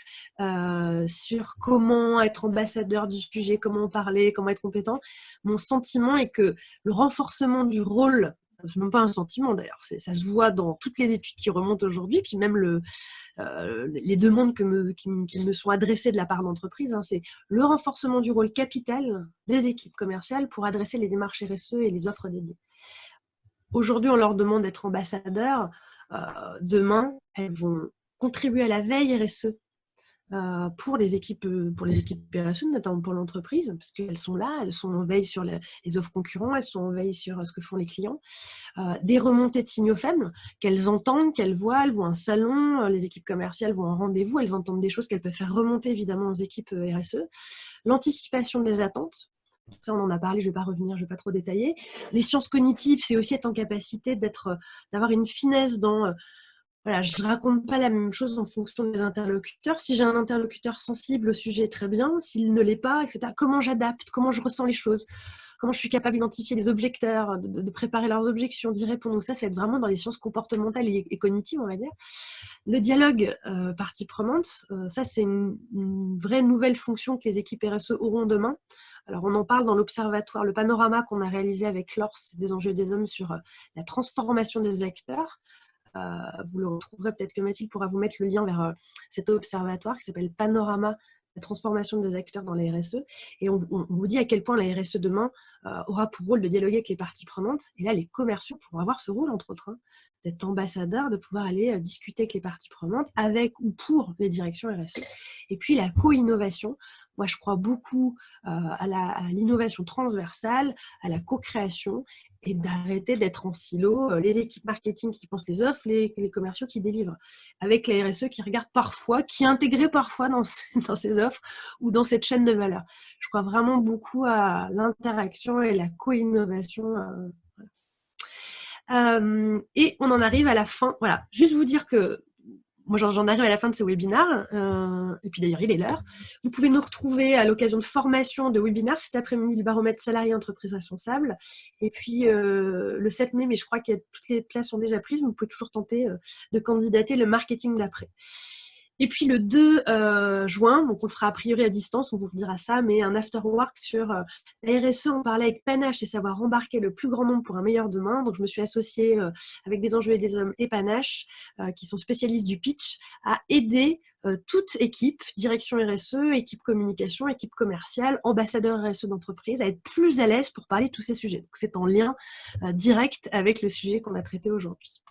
sur comment être ambassadeur du sujet, comment parler, comment être compétent, mon sentiment est que le renforcement du rôle, c'est même pas un sentiment d'ailleurs, ça se voit dans toutes les études qui remontent aujourd'hui, puis même les demandes qui me sont adressées de la part d'entreprises, c'est le renforcement du rôle capital des équipes commerciales pour adresser les démarches RSE et les offres dédiées. Aujourd'hui, on leur demande d'être ambassadeurs. Demain, elles vont contribuer à la veille RSE pour les équipes RSE, notamment pour l'entreprise, parce qu'elles sont là, elles sont en veille sur les offres concurrents, elles sont en veille sur ce que font les clients. Des remontées de signaux faibles qu'elles entendent, qu'elles voient, elles vont à un salon, les équipes commerciales vont à un rendez-vous, elles entendent des choses qu'elles peuvent faire remonter évidemment aux équipes RSE. L'anticipation des attentes. Ça, on en a parlé, je ne vais pas revenir, je ne vais pas trop détailler. Les sciences cognitives, c'est aussi être en capacité d'avoir une finesse dans voilà, je ne raconte pas la même chose en fonction des interlocuteurs. Si j'ai un interlocuteur sensible au sujet, très bien. S'il ne l'est pas, etc., comment j'adapte, comment je ressens les choses, comment je suis capable d'identifier les objecteurs, de préparer leurs objections, d'y répondre. Donc ça va être vraiment dans les sciences comportementales et cognitives, on va dire. Le dialogue partie prenante, ça c'est une vraie nouvelle fonction que les équipes RSE auront demain. Alors on en parle dans l'observatoire, le panorama qu'on a réalisé avec l'ORS des enjeux des hommes sur la transformation des acteurs. Vous le retrouverez, peut-être que Mathilde pourra vous mettre le lien vers cet observatoire qui s'appelle Panorama, la transformation des acteurs dans la RSE. Et on vous dit à quel point la RSE demain aura pour rôle de dialoguer avec les parties prenantes. Et là, les commerciaux pourront avoir ce rôle, entre autres, hein, d'être ambassadeurs, de pouvoir aller discuter avec les parties prenantes, avec ou pour les directions RSE. Et puis la co-innovation. Moi, je crois beaucoup à l'innovation transversale, à la co-création, et d'arrêter d'être en silo, les équipes marketing qui pensent les offres, les commerciaux qui délivrent, avec la RSE qui regarde parfois, qui est intégrée parfois dans ces offres ou dans cette chaîne de valeur. Je crois vraiment beaucoup à l'interaction et la co-innovation. Et on en arrive à la fin. Voilà, juste vous dire que moi, j'en arrive à la fin de ce webinaire, et puis d'ailleurs, il est l'heure. Vous pouvez nous retrouver à l'occasion de formations de webinaires cet après-midi, le baromètre salarié entreprise responsable. Et puis, le 7 mai, mais je crois que toutes les places sont déjà prises, mais vous pouvez toujours tenter de candidater le marketing d'après. Et puis le 2 juin, donc on le fera a priori à distance, on vous redira ça, mais un afterwork sur la RSE. On parlait avec Panache et savoir embarquer le plus grand nombre pour un meilleur demain. Donc je me suis associée avec des enjeux et des hommes et Panache, qui sont spécialistes du pitch, à aider toute équipe, direction RSE, équipe communication, équipe commerciale, ambassadeur RSE d'entreprise, à être plus à l'aise pour parler de tous ces sujets. Donc c'est en lien direct avec le sujet qu'on a traité aujourd'hui.